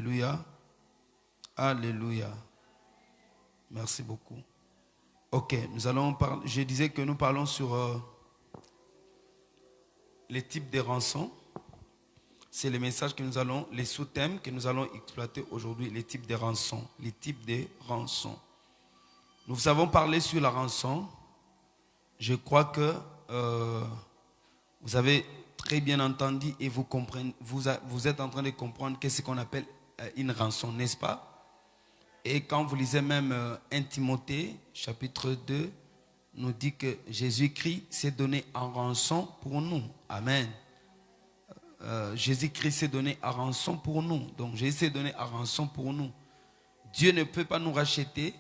Alléluia. Alléluia. Merci beaucoup. Ok, nous allons parler. Je disais que nous parlons sur les types de rançons. C'est le message que nous allons, les sous-thèmes que nous allons exploiter aujourd'hui, les types de rançons. Les types de rançons. Nous avons parlé sur la rançon. Je crois que vous avez très bien entendu et vous comprenez, vous êtes en train de comprendre qu'est-ce qu'on appelle une rançon, n'est-ce pas? Et quand vous lisez même 1 Timothée, chapitre 2, nous dit que Jésus-Christ s'est donné en rançon pour nous. Amen. Jésus-Christ s'est donné en rançon pour nous. Donc Jésus s'est donné en rançon pour nous. Dieu ne peut pas nous racheter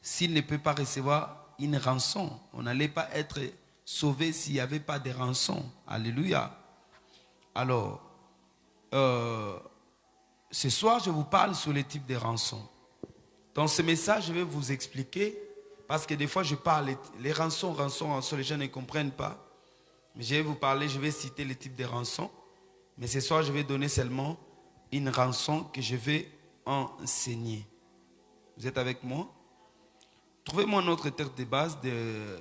s'il ne peut pas recevoir une rançon. On n'allait pas être sauvé s'il n'y avait pas de rançon. Alléluia. Alors, ce soir, je vous parle sur les types de rançons. Dans ce message, je vais vous expliquer, parce que des fois, je parle, les rançons, les gens ne comprennent pas. Mais je vais vous parler, je vais citer les types de rançons. Mais ce soir, je vais donner seulement une rançon que je vais enseigner. Vous êtes avec moi? Trouvez-moi notre texte de base de...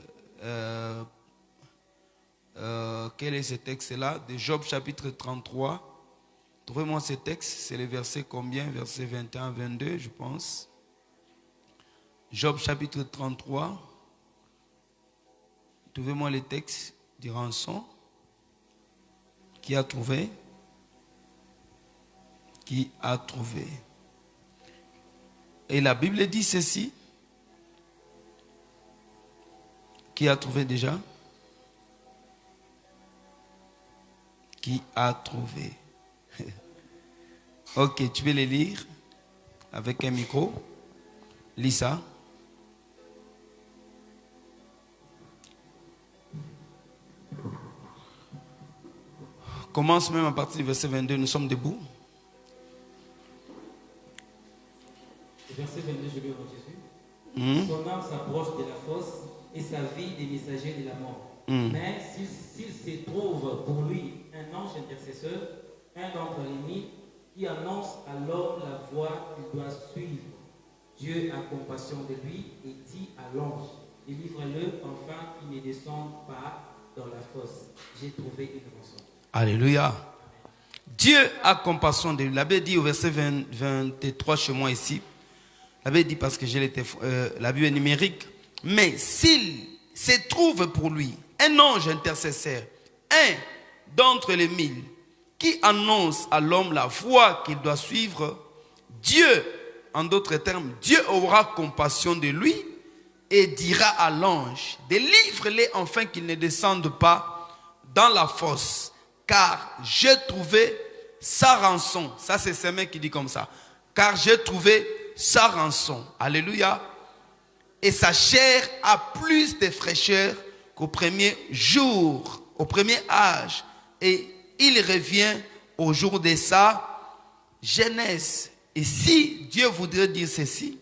quel est ce texte-là? De Job chapitre 33. Trouvez-moi ce texte. C'est le verset combien? Verset 21, 22, je pense. Job chapitre 33. Trouvez-moi le texte du rançon. Qui a trouvé? Qui a trouvé? Et la Bible dit ceci. Qui a trouvé déjà? Qui a trouvé? Ok, tu veux les lire avec un micro? Lis ça. Commence même à partir du verset 22, nous sommes debout. Verset 22, je vais au Jésus. Son âme s'approche de la fosse et sa vie des messagers de la mort. Mais s'il se trouve pour lui un ange intercesseur, un d'entre les mille, qui annonce à l'homme la voie qu'il doit suivre, Dieu a compassion de lui et dit à l'ange, délivre-le afin qu'il ne descende pas dans la fosse. J'ai trouvé une rançon. Alléluia. Dieu a compassion de lui. La Bible dit au verset 23 chez moi ici. La Bible dit parce que j'ai la Bible numérique. Mais s'il se trouve pour lui un ange intercesseur, un d'entre les mille, qui annonce à l'homme la voie qu'il doit suivre, Dieu, en d'autres termes, Dieu aura compassion de lui et dira à l'ange, délivre-les afin qu'il ne descende pas dans la fosse, car j'ai trouvé sa rançon. Ça, c'est ce mec qui dit comme ça. Car j'ai trouvé sa rançon. Alléluia. Et sa chair a plus de fraîcheur qu'au premier jour, au premier âge. Et il revient au jour de sa jeunesse. Et si Dieu voudrait dire ceci,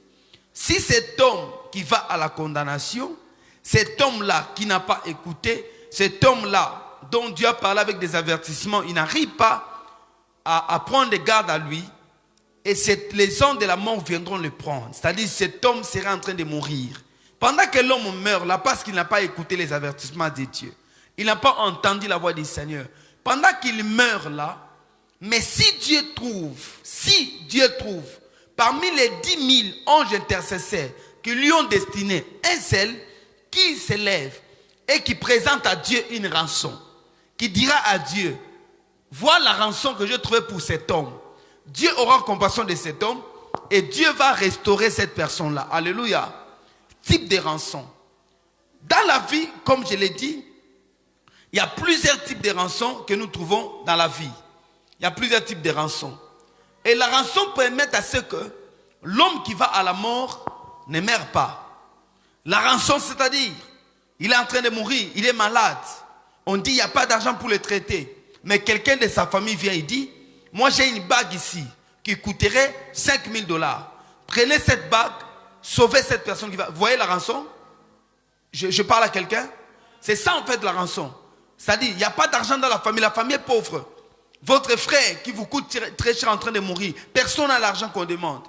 si cet homme qui va à la condamnation, cet homme-là qui n'a pas écouté, cet homme-là dont Dieu a parlé avec des avertissements, il n'arrive pas à prendre garde à lui, et les anges de la mort viendront le prendre. C'est-à-dire cet homme sera en train de mourir. Pendant que l'homme meurt là, parce qu'il n'a pas écouté les avertissements de Dieu, il n'a pas entendu la voix du Seigneur. Pendant qu'il meurt là, mais si Dieu trouve, parmi les 10 000 anges intercesseurs qui lui ont destiné un seul, qui s'élève et qui présente à Dieu une rançon, qui dira à Dieu, voilà la rançon que j'ai trouvée pour cet homme. Dieu aura compassion de cet homme et Dieu va restaurer cette personne-là. Alléluia. Type de rançon. Dans la vie, comme je l'ai dit, il y a plusieurs types de rançons que nous trouvons dans la vie. Il y a plusieurs types de rançons. Et la rançon permet à ce que l'homme qui va à la mort ne meurt pas. La rançon, c'est-à-dire, il est en train de mourir, il est malade. On dit, il n'y a pas d'argent pour le traiter. Mais quelqu'un de sa famille vient et dit, moi j'ai une bague ici qui coûterait 5 000 $. Prenez cette bague, sauvez cette personne qui va... Vous voyez la rançon? Je parle à quelqu'un. C'est ça en fait la rançon. C'est-à-dire, il n'y a pas d'argent dans la famille est pauvre. votre frère qui vous coûte très cher en train de mourir, personne n'a l'argent qu'on demande.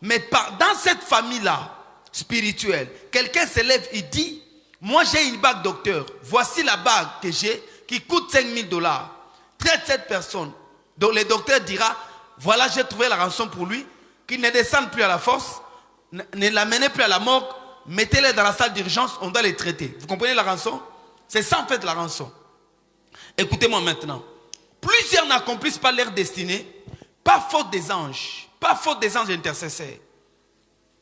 Mais dans cette famille-là, spirituelle, quelqu'un se lève et dit, moi j'ai une bague docteur, voici la bague que j'ai qui coûte $5,000. Traite cette personne. Donc le docteur dira, voilà j'ai trouvé la rançon pour lui, qu'il ne descende plus à la force, ne l'amenez plus à la morgue, mettez-les dans la salle d'urgence, on doit les traiter. Vous comprenez la rançon? C'est ça en fait la rançon. Écoutez-moi maintenant. Plusieurs n'accomplissent pas leur destinée, pas faute des anges intercesseurs.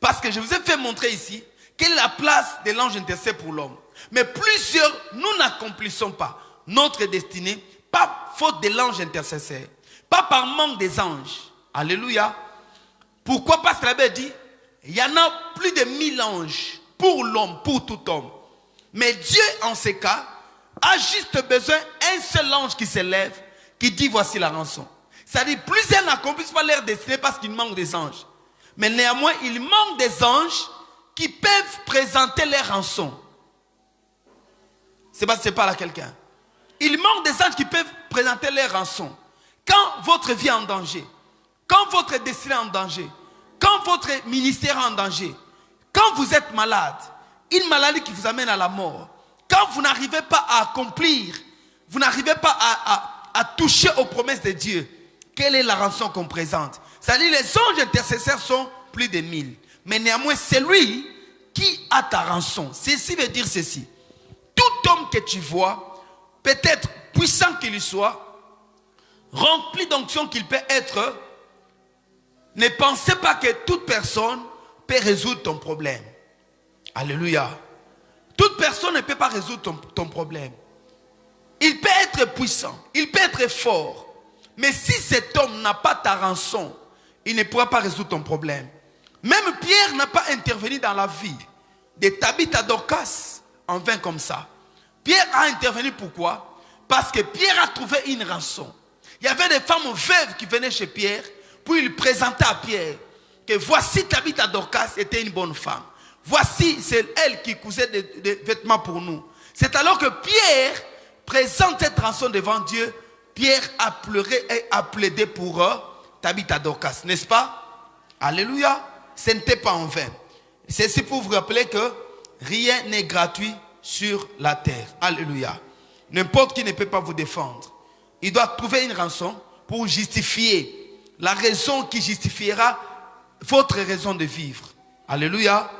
Parce que je vous ai fait montrer ici quelle est la place de l'ange intercesseur pour l'homme. Mais plusieurs, nous n'accomplissons pas notre destinée, pas faute de l'ange intercesseur, pas par manque des anges. Alléluia. Pourquoi? Parce que la Bible dit, il y en a plus de 1000 anges pour l'homme, pour tout homme. Mais Dieu, en ces cas, a juste besoin d'un seul ange qui se lève, qui dit voici la rançon. C'est-à-dire, plusieurs n'accomplissent pas leur destinée parce qu'il manque des anges. Mais néanmoins, il manque des anges qui peuvent présenter leur rançon. C'est pas si je parle à quelqu'un. Il manque des anges qui peuvent présenter leur rançon. Quand votre vie est en danger, quand votre destinée est en danger, quand votre ministère est en danger, quand vous êtes malade, une maladie qui vous amène à la mort, quand vous n'arrivez pas à accomplir, vous n'arrivez pas à toucher aux promesses de Dieu, quelle est la rançon qu'on présente? C'est-à-dire les anges intercesseurs sont plus de 1000. Mais néanmoins, c'est lui qui a ta rançon. Ceci veut dire ceci. Tout homme que tu vois, peut-être puissant qu'il soit, rempli d'onction qu'il peut être, ne pensez pas que toute personne peut résoudre ton problème. Alléluia. Toute personne ne peut pas résoudre ton problème. Il peut être puissant, il peut être fort. Mais si cet homme n'a pas ta rançon, il ne pourra pas résoudre ton problème. Même Pierre n'a pas intervenu dans la vie de Tabitha Dorcas en vain comme ça. Pierre a intervenu pourquoi? Parce que Pierre a trouvé une rançon. Il y avait des femmes veuves qui venaient chez Pierre pour lui présenter à Pierre que voici Tabitha Dorcas était une bonne femme. Voici, c'est elle qui cousait des vêtements pour nous. C'est alors que Pierre présente cette rançon devant Dieu. Pierre a pleuré et a plaidé pour Tabitha Dorcas, n'est-ce pas? Alléluia. Ce n'était pas en vain. C'est pour vous rappeler que rien n'est gratuit sur la terre. Alléluia. N'importe qui ne peut pas vous défendre. Il doit trouver une rançon pour justifier la raison qui justifiera votre raison de vivre. Alléluia.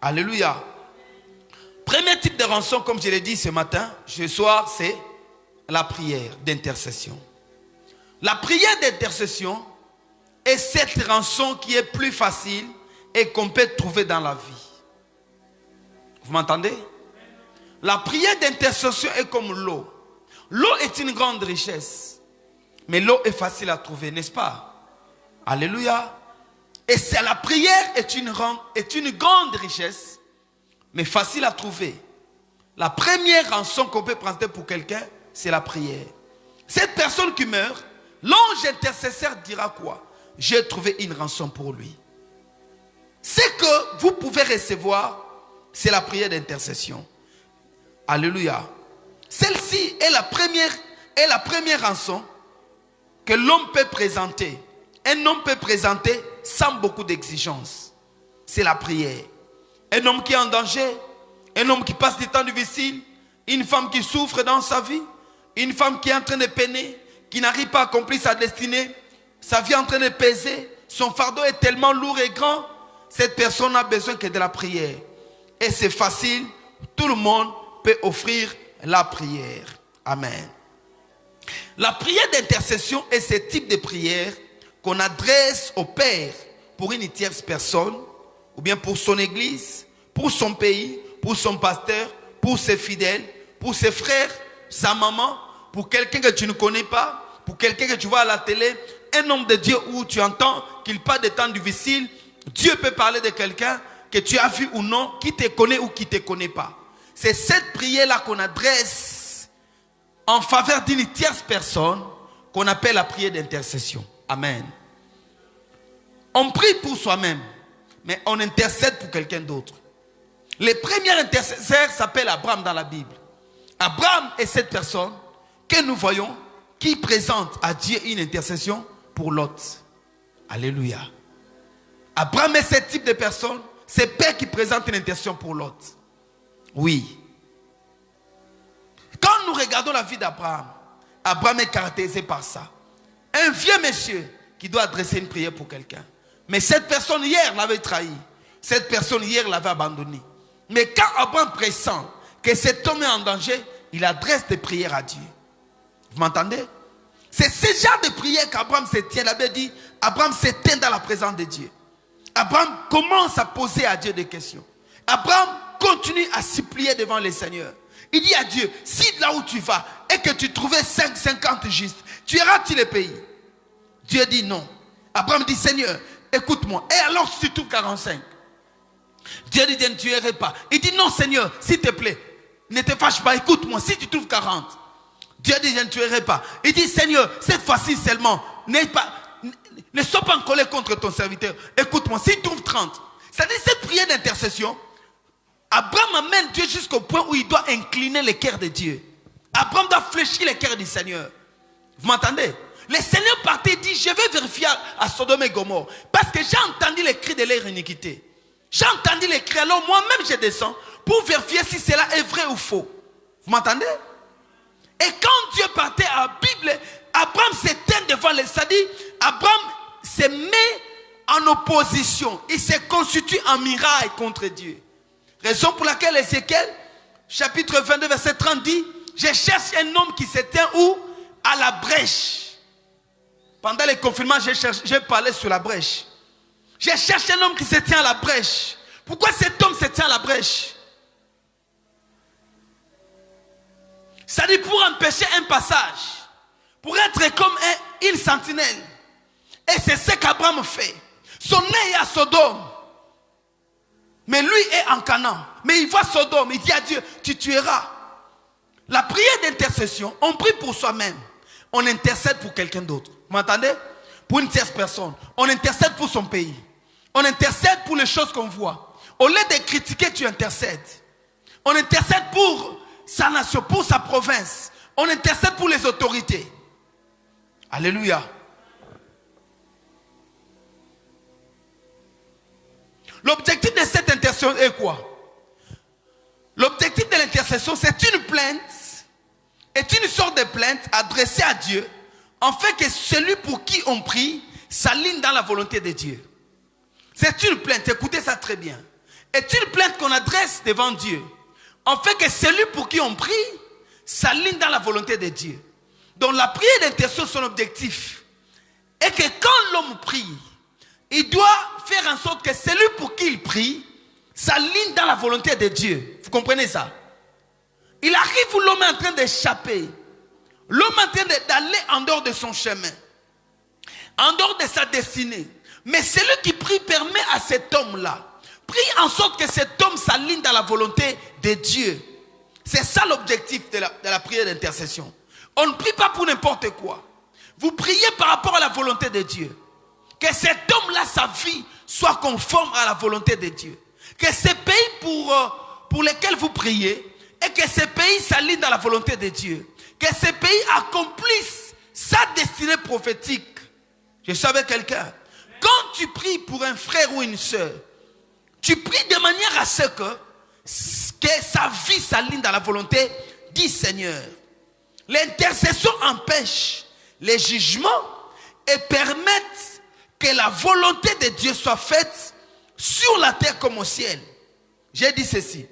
Alléluia. Premier type de rançon, comme je l'ai dit ce matin, ce soir, c'est la prière d'intercession. La prière d'intercession est cette rançon qui est plus facile et qu'on peut trouver dans la vie. Vous m'entendez? La prière d'intercession est comme l'eau. L'eau est une grande richesse, mais l'eau est facile à trouver, n'est-ce pas? Alléluia. Et c'est la prière est une grande richesse, mais facile à trouver. La première rançon qu'on peut présenter pour quelqu'un, c'est la prière. Cette personne qui meurt, l'ange intercesseur dira quoi? J'ai trouvé une rançon pour lui. Ce que vous pouvez recevoir, c'est la prière d'intercession. Alléluia. Celle-ci est la première rançon que l'homme peut présenter. Un homme peut présenter sans beaucoup d'exigences. C'est la prière. Un homme qui est en danger, un homme qui passe des temps difficiles, une femme qui souffre dans sa vie, une femme qui est en train de peiner, qui n'arrive pas à accomplir sa destinée, sa vie est en train de peser, son fardeau est tellement lourd et grand, cette personne n'a besoin que de la prière. Et c'est facile, tout le monde peut offrir la prière. Amen. La prière d'intercession est ce type de prière qu'on adresse au Père pour une tierce personne, ou bien pour son église, pour son pays, pour son pasteur, pour ses fidèles, pour ses frères, sa maman, pour quelqu'un que tu ne connais pas, pour quelqu'un que tu vois à la télé, un homme de Dieu où tu entends qu'il parle de temps difficiles. Dieu peut parler de quelqu'un que tu as vu ou non, qui te connaît ou qui ne te connaît pas. C'est cette prière-là qu'on adresse en faveur d'une tierce personne qu'on appelle la prière d'intercession. Amen. On prie pour soi-même, mais on intercède pour quelqu'un d'autre. Le premier intercesseur s'appelle Abraham dans la Bible. Abraham est cette personne que nous voyons qui présente à Dieu une intercession pour Lot. Alléluia. Abraham est ce type de personne. C'est père qui présente une intercession pour Lot. Oui. Quand nous regardons la vie d'Abraham, Abraham est caractérisé par ça. Un vieux monsieur qui doit adresser une prière pour quelqu'un. Mais cette personne hier l'avait trahi. Cette personne hier l'avait abandonné. Mais quand Abraham pressent que cet homme est en danger, il adresse des prières à Dieu. Vous m'entendez? C'est ce genre de prière qu'Abraham se tient. La Bible dit, Abraham se tient dans la présence de Dieu. Abraham commence à poser à Dieu des questions. Abraham continue à supplier devant le Seigneur. Il dit à Dieu, si là où tu vas et que tu trouvais 50 justes, tu iras-tu le pays? Dieu dit non. Abraham dit, Seigneur, écoute-moi. Et alors si tu trouves 45? Dieu dit, je ne tuerai pas. Il dit, non Seigneur, s'il te plaît, ne te fâche pas, écoute-moi, si tu trouves 40. Dieu dit, je ne tuerai pas. Il dit, Seigneur, cette fois-ci seulement, ne sois pas en colère contre ton serviteur. Écoute-moi, s'il trouve 30. C'est-à-dire, cette prière d'intercession, Abraham amène Dieu jusqu'au point où il doit incliner le cœur de Dieu. Abraham doit fléchir le cœur du Seigneur. Vous m'entendez? Le Seigneur partait et dit, je vais vérifier à Sodome et Gomorrhe. Parce que j'ai entendu les cris de leur iniquité. J'ai entendu les cris, alors moi-même je descends pour vérifier si cela est vrai ou faux. Vous m'entendez? Et quand Dieu partait à la Bible, Abraham s'éteint devant les... C'est-à-dire, Abraham se met en opposition. Il se constitue en miraille contre Dieu. Raison pour laquelle Ézéchiel, chapitre 22, verset 30 dit, je cherche un homme qui s'éteint où? À la brèche. Pendant les confinements, j'ai parlé sur la brèche. Je cherche un homme qui se tient à la brèche. Pourquoi cet homme se tient à la brèche? C'est-à-dire pour empêcher un passage. Pour être comme une sentinelle. Et c'est ce qu'Abraham fait. Son nez est à Sodome. Mais lui est en Canaan. Mais il voit Sodome. Il dit à Dieu, tu tueras. La prière d'intercession, on prie pour soi-même. On intercède pour quelqu'un d'autre. Vous m'entendez? Pour une tierce personne. On intercède pour son pays. On intercède pour les choses qu'on voit. Au lieu de critiquer, tu intercèdes. On intercède pour sa nation, pour sa province. On intercède pour les autorités. Alléluia. L'objectif de cette intercession est quoi? L'objectif de l'intercession, c'est une plainte, est une sorte de plainte adressée à Dieu, en fait que celui pour qui on prie s'aligne dans la volonté de Dieu. C'est une plainte, écoutez ça très bien. C'est une plainte qu'on adresse devant Dieu, en fait que celui pour qui on prie s'aligne dans la volonté de Dieu. Donc la prière d'intercession, son objectif est que quand l'homme prie, il doit faire en sorte que celui pour qui il prie s'aligne dans la volonté de Dieu. Vous comprenez ça? Il arrive où l'homme est en train d'échapper. L'homme est en train d'aller en dehors de son chemin. En dehors de sa destinée. Mais celui qui prie permet à cet homme-là, prie en sorte que cet homme s'aligne dans la volonté de Dieu. C'est ça l'objectif de la prière d'intercession. On ne prie pas pour n'importe quoi. Vous priez par rapport à la volonté de Dieu. Que cet homme-là, sa vie, soit conforme à la volonté de Dieu. Que ces pays pour lesquels vous priez, et que ces pays s'alignent dans la volonté de Dieu. Que ces pays accomplissent sa destinée prophétique. Je suis avec quelqu'un. Quand tu pries pour un frère ou une soeur, tu pries de manière à ce que sa vie s'aligne dans la volonté du Seigneur. L'intercession empêche les jugements et permet que la volonté de Dieu soit faite sur la terre comme au ciel. J'ai dit ceci.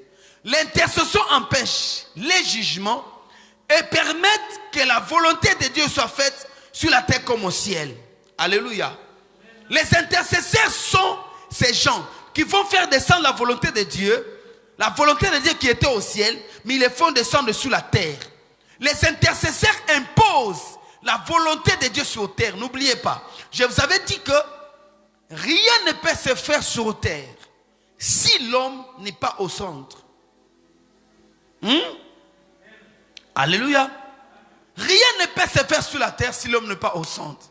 L'intercession empêche les jugements et permet que la volonté de Dieu soit faite sur la terre comme au ciel. Alléluia. Les intercesseurs sont ces gens qui vont faire descendre la volonté de Dieu qui était au ciel, mais ils les font descendre sur la terre. Les intercesseurs imposent la volonté de Dieu sur terre. N'oubliez pas, je vous avais dit que rien ne peut se faire sur terre si l'homme n'est pas au centre. Alléluia. Rien ne peut se faire sur la terre si l'homme n'est pas au centre.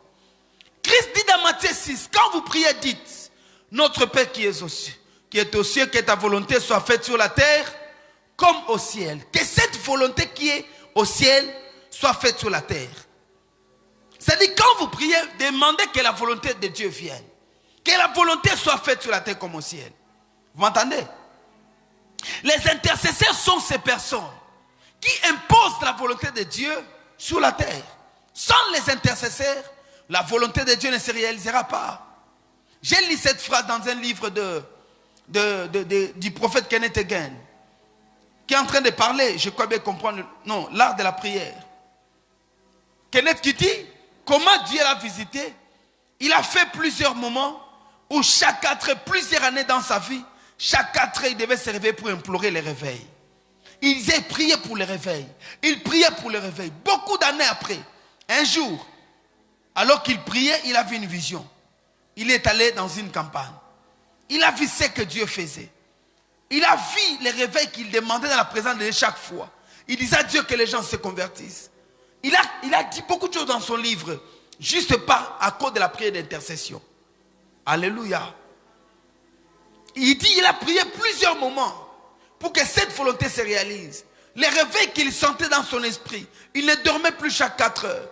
Christ dit dans Matthieu 6, quand vous priez, dites, notre Père qui est aux cieux, que ta volonté soit faite sur la terre comme au ciel. Que cette volonté qui est au ciel soit faite sur la terre. C'est-à-dire, quand vous priez, demandez que la volonté de Dieu vienne. Que la volonté soit faite sur la terre comme au ciel. Vous m'entendez? Les intercesseurs sont ces personnes qui imposent la volonté de Dieu sur la terre. Sans les intercesseurs, la volonté de Dieu ne se réalisera pas. J'ai lu cette phrase dans un livre du prophète Kenneth Hagin, qui est en train de parler, je crois bien comprendre, non, l'art de la prière. Kenneth qui dit, comment Dieu l'a visité. Il a fait plusieurs moments où plusieurs années dans sa vie, chaque 4 ans, il devait se réveiller pour implorer le réveil. Il priait pour le réveil. Il priait pour le réveil. Beaucoup d'années après, un jour, alors qu'il priait, il a vu une vision. Il est allé dans une campagne. Il a vu ce que Dieu faisait. Il a vu les réveils qu'il demandait dans la présence de Dieu chaque fois. Il disait à Dieu que les gens se convertissent. Il a dit beaucoup de choses dans son livre, juste à cause de la prière d'intercession. Alléluia. Il dit qu'il a prié plusieurs moments pour que cette volonté se réalise. Les réveils qu'il sentait dans son esprit, il ne dormait plus chaque 4 heures.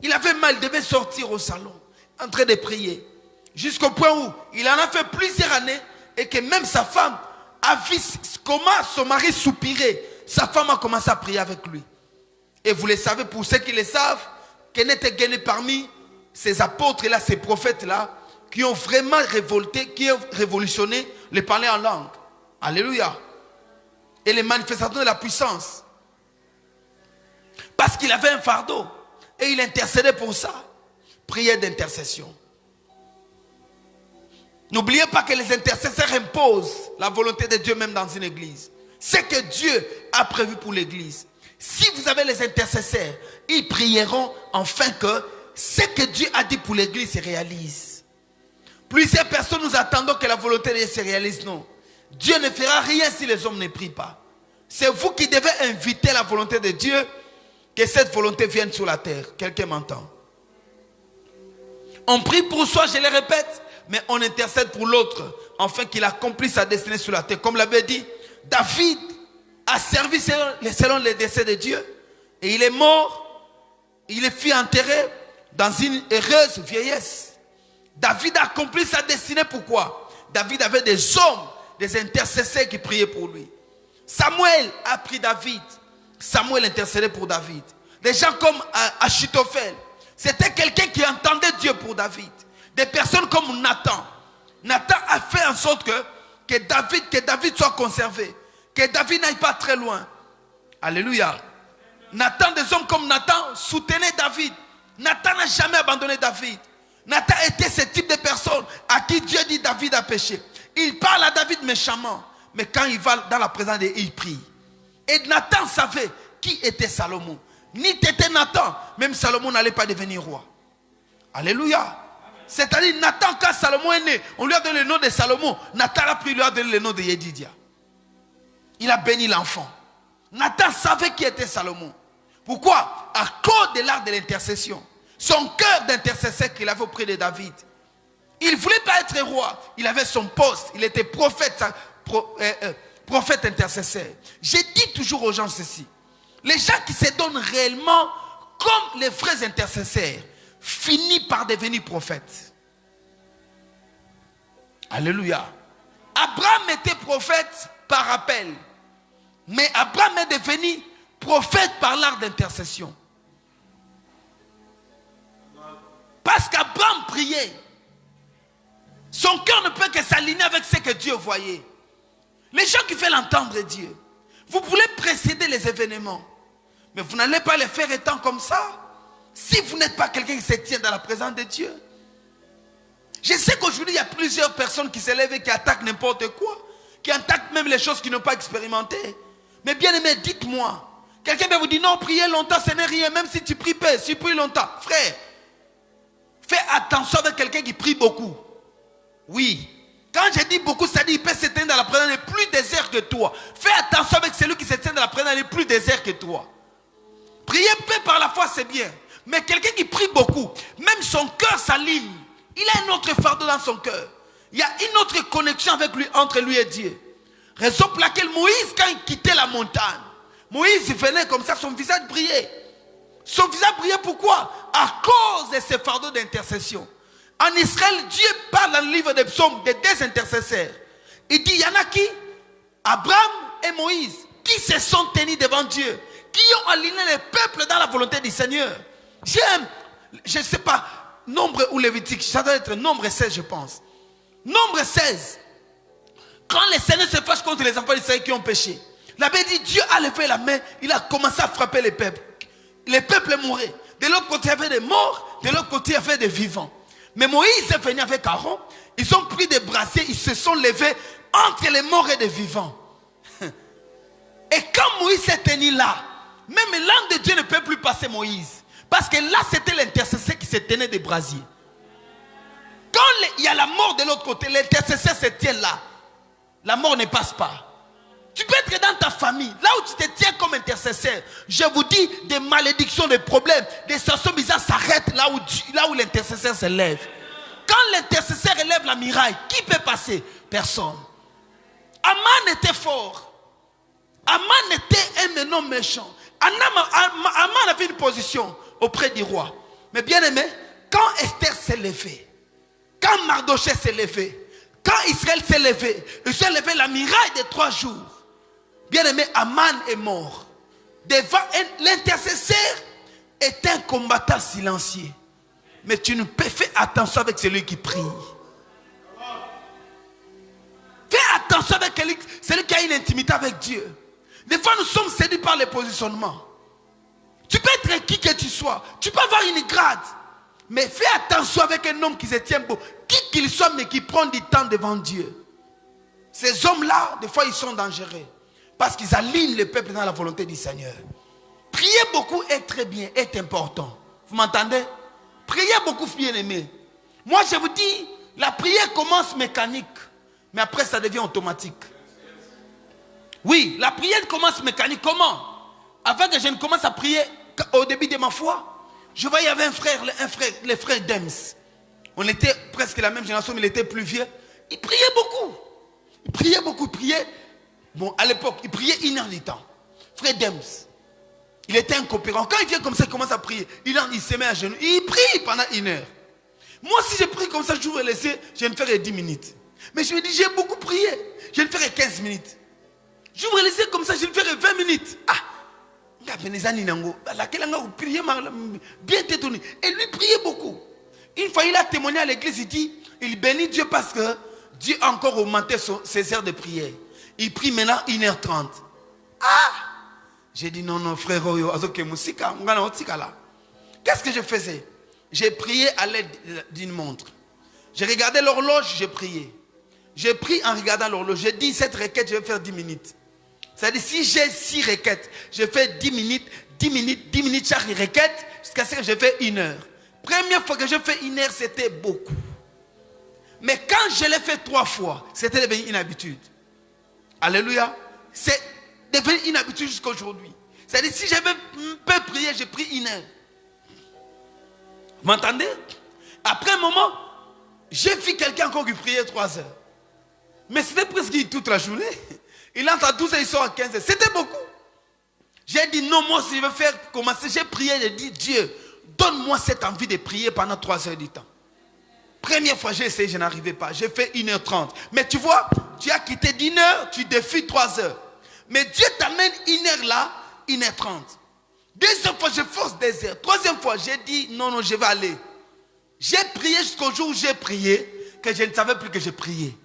Il avait mal, il devait sortir au salon, en train de prier. Jusqu'au point où il en a fait plusieurs années et que même sa femme a vu comment son mari soupirait. Sa femme a commencé à prier avec lui. Et vous le savez, pour ceux qui le savent, Kenneth Hagin est parmi ces apôtres-là, ces prophètes-là, qui ont vraiment révolté, qui ont révolutionné le parler en langue. Alléluia. Et les manifestations de la puissance. Parce qu'il avait un fardeau. Et il intercédait pour ça. Prière d'intercession. N'oubliez pas que les intercesseurs imposent la volonté de Dieu même dans une église. C'est que Dieu a prévu pour l'église. Si vous avez les intercesseurs, ils prieront afin que ce que Dieu a dit pour l'église se réalise. Plusieurs personnes nous attendons que la volonté de Dieu se réalise. Non. Dieu ne fera rien si les hommes ne prient pas. C'est vous qui devez inviter la volonté de Dieu, que cette volonté vienne sur la terre. Quelqu'un m'entend? On prie pour soi, je le répète, mais on intercède pour l'autre, afin qu'il accomplisse sa destinée sur la terre. Comme l'avait dit, David a servi selon les décès de Dieu. Et il est mort, il fut enterré dans une heureuse vieillesse. David a accompli sa destinée. Pourquoi? David avait des hommes, des intercesseurs qui priaient pour lui. Samuel a pris David. Samuel intercédait pour David. Des gens comme Achitophel. C'était quelqu'un qui entendait Dieu pour David. Des personnes comme Nathan. Nathan a fait en sorte que David soit conservé. Que David n'aille pas très loin. Alléluia. Nathan, des hommes comme Nathan soutenaient David. Nathan n'a jamais abandonné David. Nathan était ce type de personne à qui Dieu dit David a péché. Il parle à David méchamment. Mais quand il va dans la présence de Dieu, il prie. Et Nathan savait qui était Salomon. Ni t'étais Nathan, même Salomon n'allait pas devenir roi. Alléluia. C'est-à-dire Nathan, quand Salomon est né, on lui a donné le nom de Salomon. Nathan a pris, lui a donné le nom de Yedidia. Il a béni l'enfant. Nathan savait qui était Salomon. Pourquoi? À cause de l'art de l'intercession. Son cœur d'intercesseur qu'il avait auprès de David. Il ne voulait pas être roi. Il avait son poste. Il était prophète, prophète intercesseur. Je dis toujours aux gens ceci. Les gens qui se donnent réellement comme les vrais intercesseurs finissent par devenir prophètes. Alléluia. Abraham était prophète par appel. Mais Abraham est devenu prophète par l'art d'intercession. Parce qu'Abraham priait. Son cœur ne peut que s'aligner avec ce que Dieu voyait. Les gens qui veulent entendre Dieu, vous voulez précéder les événements. Mais vous n'allez pas les faire étant comme ça. Si vous n'êtes pas quelqu'un qui se tient dans la présence de Dieu. Je sais qu'aujourd'hui, il y a plusieurs personnes qui se lèvent et qui attaquent n'importe quoi. Qui attaquent même les choses qu'ils n'ont pas expérimentées. Mais bien aimé, dites-moi. Quelqu'un va vous dire, non, prier longtemps, ce n'est rien. Même si tu pries peu, si tu pries longtemps. Frère, fais attention avec quelqu'un qui prie beaucoup. Oui. Quand je dis beaucoup, ça dit qu'il peut se tenir dans la présence, il est plus désert que toi. Fais attention avec celui qui se tient dans la présence, il est plus désert que toi. Prier peu par la foi, c'est bien. Mais quelqu'un qui prie beaucoup, même son cœur s'aligne. Il a un autre fardeau dans son cœur. Il y a une autre connexion avec lui, entre lui et Dieu. Raison pour laquelle Moïse, quand il quittait la montagne, Moïse venait comme ça, son visage brillait. Son visage brillait pourquoi? À cause de ses fardeaux d'intercession. En Israël, Dieu parle dans le livre des psaumes de deux intercesseurs. Il dit, il y en a qui? Abraham et Moïse, qui se sont tenus devant Dieu, qui ont aligné le peuple dans la volonté du Seigneur. J'aime, je ne sais pas, Nombre ou Lévitique, ça doit être Nombre 16, je pense. Nombre 16. Quand le Seigneur se fâche contre les enfants d'Israël qui ont péché, la Bible dit, Dieu a levé la main, il a commencé à frapper les peuples. Les peuples mouraient. De l'autre côté, il y avait des morts, de l'autre côté, il y avait des vivants. Mais Moïse est venu avec Aaron, ils ont pris des bracelets, ils se sont levés entre les morts et les vivants. Et quand Moïse s'est tenu là, même l'âme de Dieu ne peut plus passer Moïse. Parce que là, c'était l'intercesseur qui se tenait des brasiers. Quand il y a la mort de l'autre côté, l'intercesseur se tient là. La mort ne passe pas. Tu peux être dans ta famille, là où tu te tiens comme intercesseur. Je vous dis, des malédictions, des problèmes, des sensations bizarres s'arrêtent là où l'intercesseur se lève. Quand l'intercesseur élève la muraille, qui peut passer? Personne. Aman était fort. Aman était un homme méchant. Aman avait une position auprès du roi. Mais bien aimé, quand Esther s'est levée, quand Mardochée s'est levé, quand Israël s'est levé, il s'est levé la muraille de 3 jours. Bien aimé, Aman est mort. L'intercesseur est un combattant silencieux. Mais tu ne peux faire attention avec celui qui prie. Fais attention avec celui qui a une intimité avec Dieu. Des fois, nous sommes séduits par les positionnements. Tu peux être qui que tu sois. Tu peux avoir une grade. Mais fais attention avec un homme qui se tient beau. Qui qu'il soit, mais qui prend du temps devant Dieu. Ces hommes-là, des fois, ils sont dangereux. Parce qu'ils alignent le peuple dans la volonté du Seigneur. Prier beaucoup est très bien, est important. Vous m'entendez? Prier beaucoup, bien aimé. Moi, je vous dis, la prière commence mécanique. Mais après, ça devient automatique. Oui, la prière commence mécanique. Comment? Avant que je ne commence à prier au début de ma foi, je voyais, il y avait un frère, le frère Dems. On était presque la même génération, mais il était plus vieux. Il priait beaucoup. Il priait beaucoup, il priait. Bon, à l'époque, il priait 1 heure du temps. Frère Dems. Il était incoopérant. Quand il vient comme ça, il commence à prier. Il se met à genoux. Il prie pendant 1 heure. Moi, si je prie comme ça, je vais laisser, je vais me faire 10 minutes. Mais je me dis, j'ai beaucoup prié. Je vais me faire 15 minutes. Je vais laisser comme ça, je vais me faire 20 minutes. Ah! Bien étonné. Et lui priait beaucoup. Une fois, il a témoigné à l'église, il dit, il bénit Dieu parce que Dieu a encore augmenté ses heures de prière. Il prie maintenant 1h30. Ah! J'ai dit non, frère, qu'est-ce que je faisais? J'ai prié à l'aide d'une montre. J'ai regardé l'horloge, j'ai prié. J'ai prié en regardant l'horloge. J'ai dit, cette requête, je vais faire 10 minutes. C'est-à-dire, si j'ai 6 requêtes, je fais 10 minutes, 10 minutes, 10 minutes chaque requête, jusqu'à ce que je fais 1 heure. Première fois que je fais 1 heure, c'était beaucoup. Mais quand je l'ai fait 3 fois, c'était devenu une habitude. Alléluia. C'est devenu une habitude jusqu'à aujourd'hui. C'est-à-dire, si je peux prier, je prie 1 heure. Vous m'entendez? Après un moment, j'ai vu quelqu'un encore qui priait 3 heures. Mais c'était presque toute la journée. Il entre à 12 heures, il sort à 15 heures. C'était beaucoup. J'ai dit non, moi, si je veux faire commencer, j'ai prié, j'ai dit Dieu, donne-moi cette envie de prier pendant 3 heures du temps. Première fois, j'ai essayé, je n'arrivais pas. J'ai fait 1h30. Mais tu vois, tu as quitté d'1 heure, tu défies 3 heures. Mais Dieu t'amène 1 heure là, 1h30. Deuxième fois, je force 2 heures. Troisième fois, j'ai dit non, je vais aller. J'ai prié jusqu'au jour où j'ai prié, que je ne savais plus que j'ai prié.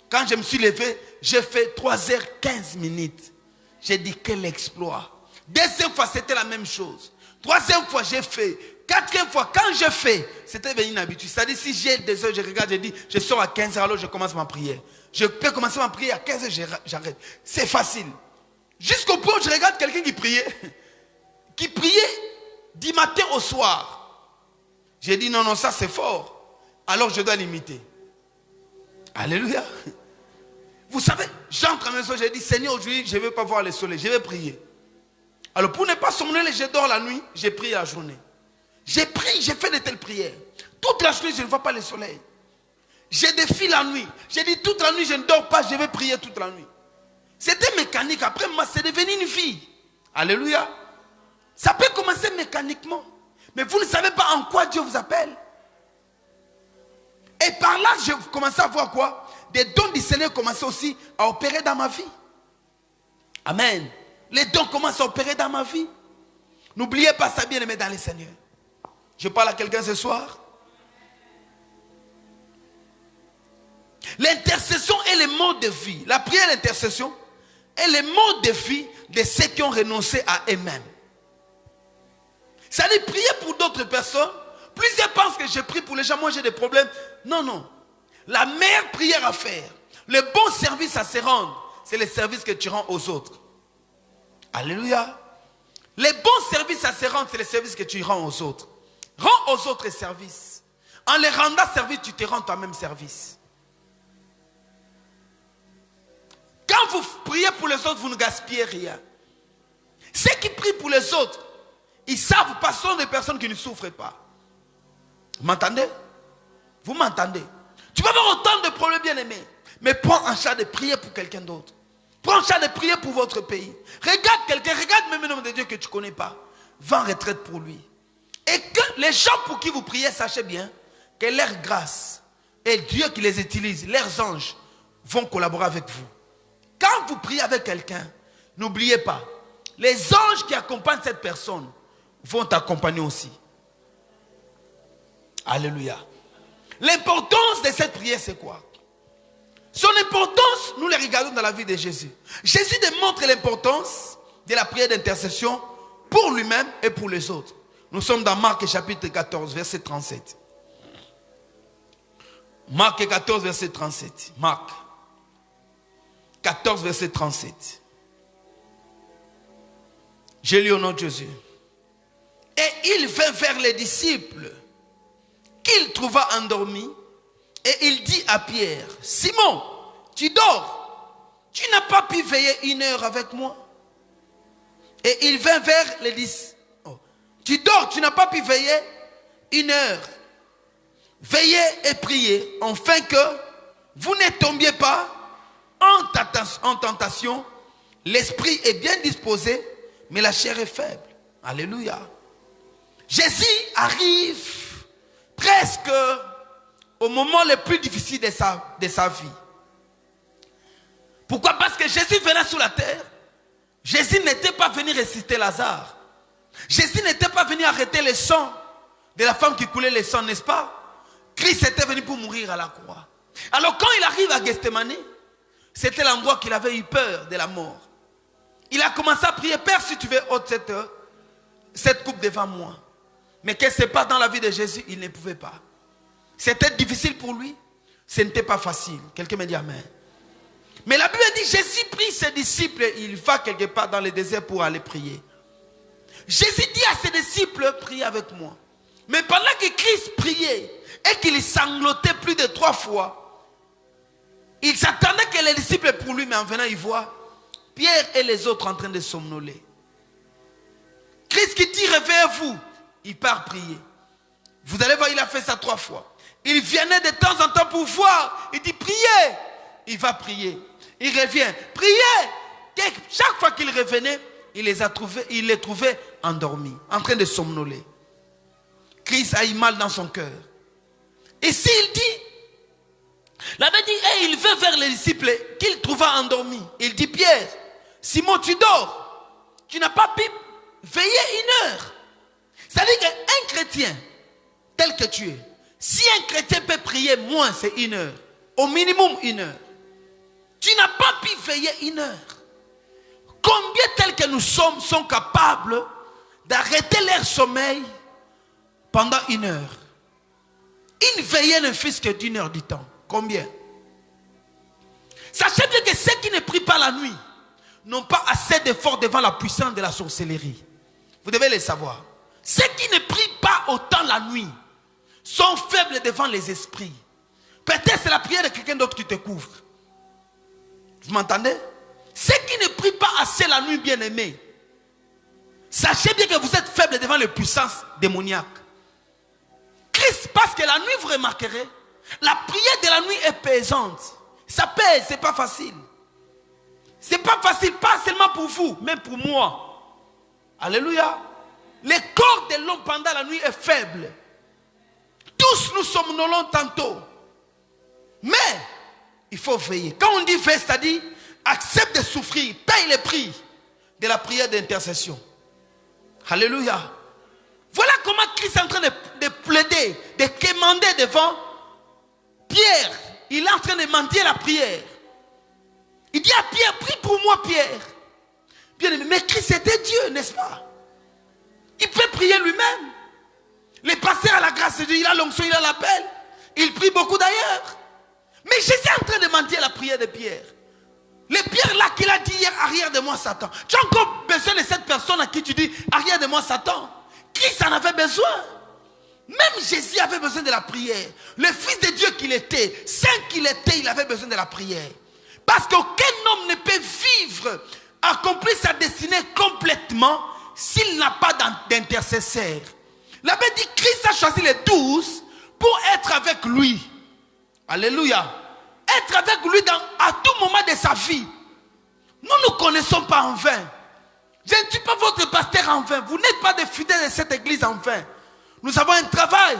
Quand je me suis levé, j'ai fait 3h15 minutes. J'ai dit quel exploit. Deuxième fois, c'était la même chose. Troisième fois, j'ai fait. Quatrième fois, quand je fais, c'était devenu une habitude. C'est-à-dire, si j'ai 2 heures, je regarde, je dis, je sors à 15 heures, alors je commence ma prière. Je peux commencer ma prière à 15 heures, j'arrête. C'est facile. Jusqu'au point où je regarde quelqu'un qui priait du matin au soir. J'ai dit, non, ça c'est fort. Alors je dois l'imiter. Alléluia. Vous savez, j'entre à la maison, j'ai dit, Seigneur, aujourd'hui, je ne vais pas voir le soleil, je vais prier. Alors pour ne pas somnoler, je dors la nuit, j'ai prié la journée. J'ai prié, j'ai fait de telles prières. Toute la journée, je ne vois pas le soleil. J'ai défié la nuit. J'ai dit, toute la nuit, je ne dors pas, je vais prier toute la nuit. C'était mécanique. Après moi, c'est devenu une vie. Alléluia. Ça peut commencer mécaniquement. Mais vous ne savez pas en quoi Dieu vous appelle. Et par là, je commence à voir quoi? Des dons du Seigneur commencent aussi à opérer dans ma vie. Amen. Les dons commencent à opérer dans ma vie. N'oubliez pas ça, bien-aimé dans le Seigneur. Je parle à quelqu'un ce soir. L'intercession est le mode de vie. La prière d'intercession est le mode de vie de ceux qui ont renoncé à eux-mêmes. Ça dit prier pour d'autres personnes. Plusieurs pensent que je prie pour les gens, moi j'ai des problèmes. Non, non. La meilleure prière à faire, le bon service à se rendre, c'est le service que tu rends aux autres. Alléluia. Le bon service à se rendre, c'est le service que tu rends aux autres. Rends aux autres service. En les rendant service, tu te rends toi-même service. Quand vous priez pour les autres, vous ne gaspillez rien. Ceux qui prient pour les autres, ils savent pas, ce sont des personnes qui ne souffrent pas. Vous m'entendez? Vous m'entendez? Tu vas avoir autant de problèmes, bien-aimés. Mais prends en charge de prier pour quelqu'un d'autre. Prends en charge de prier pour votre pays. Regarde quelqu'un, regarde même un homme de Dieu que tu ne connais pas. Va en retraite pour lui. Et que les gens pour qui vous priez, sachez bien que leur grâce et Dieu qui les utilise, leurs anges, vont collaborer avec vous. Quand vous priez avec quelqu'un, n'oubliez pas, les anges qui accompagnent cette personne vont t'accompagner aussi. Alléluia. L'importance de cette prière, c'est quoi? Son importance, nous les regardons dans la vie de Jésus. Jésus démontre l'importance de la prière d'intercession pour lui-même et pour les autres. Nous sommes dans Marc chapitre 14, verset 37. Marc 14, verset 37. Marc 14, verset 37. Je lis au nom de Jésus. Et il vint vers les disciples qu'il trouva endormis. Et il dit à Pierre, Simon, tu dors, tu n'as pas pu veiller 1 heure avec moi? Et il vint vers les disciples. Oh, tu dors, tu n'as pas pu veiller 1 heure. Veillez et priez, afin que vous ne tombiez pas en tentation. L'esprit est bien disposé, mais la chair est faible. Alléluia. Jésus arrive presque au moment le plus difficile de sa vie. Pourquoi? Parce que Jésus venait sur la terre. Jésus n'était pas venu ressusciter Lazare. Jésus n'était pas venu arrêter le sang de la femme qui coulait le sang, n'est-ce pas? Christ était venu pour mourir à la croix. Alors quand il arrive à Gethsemane, c'était l'endroit qu'il avait eu peur de la mort. Il a commencé à prier, Père, si tu veux ôte cette coupe devant moi. Mais qu'est-ce qui se passe dans la vie de Jésus? Il ne pouvait pas. C'était difficile pour lui. Ce n'était pas facile. Quelqu'un me dit amen. Mais la Bible dit, Jésus prie ses disciples et il va quelque part dans le désert pour aller prier. Jésus dit à ses disciples, priez avec moi. Mais pendant que Christ priait et qu'il sanglotait plus de 3 fois, il s'attendait que les disciples pour lui, mais en venant, il voit Pierre et les autres en train de somnoler. Christ qui dit, réveillez-vous, il part prier. Vous allez voir, il a fait ça 3 fois. Il venait de temps en temps pour voir. Il dit, priez. Il va prier. Il revient. Priez. Chaque fois qu'il revenait, il les trouvait endormis, en train de somnoler. Christ a eu mal dans son cœur. Et s'il dit, la Bible dit, hey, il veut vers les disciples qu'il trouva endormis. Il dit, Pierre, Simon, tu dors. Tu n'as pas pu veiller 1 heure. C'est-à-dire qu'un chrétien, tel que tu es, si un chrétien peut prier moins, c'est 1 heure. Au minimum 1 heure. Tu n'as pas pu veiller 1 heure. Combien tels que nous sommes sont capables d'arrêter leur sommeil pendant 1 heure? Une veillée ne fait que d'1 heure du temps. Combien? Sachez bien que ceux qui ne prient pas la nuit n'ont pas assez d'efforts devant la puissance de la sorcellerie. Vous devez le savoir. Ceux qui ne prient pas autant la nuit sont faibles devant les esprits. Peut-être c'est la prière de quelqu'un d'autre qui te couvre. Vous m'entendez? Ceux qui ne prient pas assez la nuit, bien aimés, sachez bien que vous êtes faibles devant les puissances démoniaques. Christ, parce que la nuit, vous remarquerez, la prière de la nuit est pesante. Ça pèse, c'est pas facile. C'est pas facile, pas seulement pour vous, mais pour moi. Alléluia. le corps de l'homme pendant la nuit est faible. Tous nous somnolons tantôt. Mais il faut veiller. Quand on dit veille, c'est-à-dire accepte de souffrir, paye le prix de la prière d'intercession. Alléluia. Voilà comment Christ est en train de plaider, de quémander devant Pierre. Il est en train de mendier la prière. Il dit à Pierre, prie pour moi Pierre. Bien aimé, mais Christ était Dieu, n'est-ce pas? Il peut prier lui-même. Les pasteurs à la grâce de Dieu, il a l'onction, il a l'appel. Il prie beaucoup d'ailleurs. Mais Jésus est en train de mendier la prière de Pierre. Les pierres là qu'il a dit hier, arrière de moi Satan. Tu as encore besoin de cette personne à qui tu dis, arrière de moi Satan. Christ en avait besoin. Même Jésus avait besoin de la prière. Le Fils de Dieu qu'il était, saint qu'il était, il avait besoin de la prière. Parce qu'aucun homme ne peut vivre, accomplir sa destinée complètement s'il n'a pas d'intercesseur. La Bible dit Christ a choisi les 12 pour être avec lui. Alléluia. Être avec lui à tout moment de sa vie. Nous ne nous connaissons pas en vain. Je ne suis pas votre pasteur en vain. Vous n'êtes pas des fidèles de cette église en vain. Nous avons un travail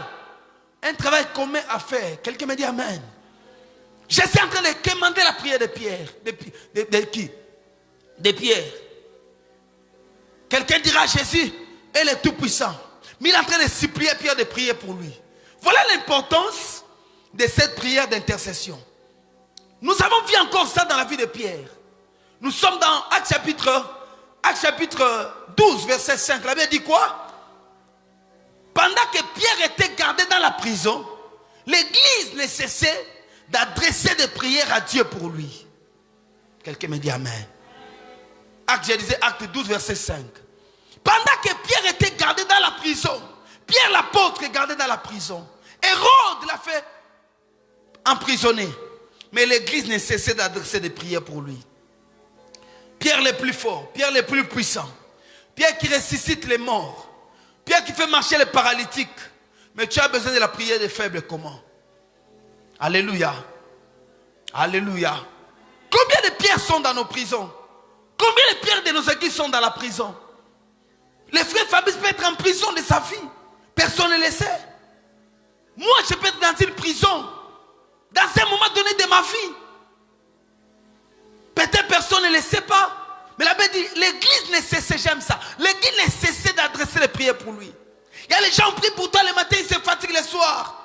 commun à faire. Quelqu'un me dit amen. Je suis en train de quémander la prière de Pierre. De qui? De Pierre. Quelqu'un dira Jésus est le tout-puissant. Mais il est en train de supplier Pierre de prier pour lui. Voilà l'importance de cette prière d'intercession. Nous avons vu encore ça dans la vie de Pierre. Nous sommes dans Actes chapitre 12, verset 5. La Bible dit quoi? Pendant que Pierre était gardé dans la prison, l'église ne cessait d'adresser des prières à Dieu pour lui. Quelqu'un me dit amen. Je disais Acte 12, verset 5. Pendant que Pierre était gardé dans la prison, Pierre l'apôtre est gardé dans la prison. Hérode l'a fait emprisonner. Mais l'église ne cessait d'adresser des prières pour lui. Pierre le plus fort, Pierre le plus puissant, Pierre qui ressuscite les morts, Pierre qui fait marcher les paralytiques. Mais tu as besoin de la prière des faibles comment? Alléluia. Alléluia. Combien de pierres sont dans nos prisons? Combien de pierres de nos églises sont dans la prison? Les frères Fabrice peut être en prison de sa vie. Personne ne le sait. Moi, je peux être dans une prison dans un moment donné de ma vie. Peut-être personne ne le sait pas. Mais la Bible dit, l'église ne cessait, j'aime ça. L'église ne cessait d'adresser les prières pour lui. Il y a les gens qui prient pour toi le matin, ils se fatiguent le soir.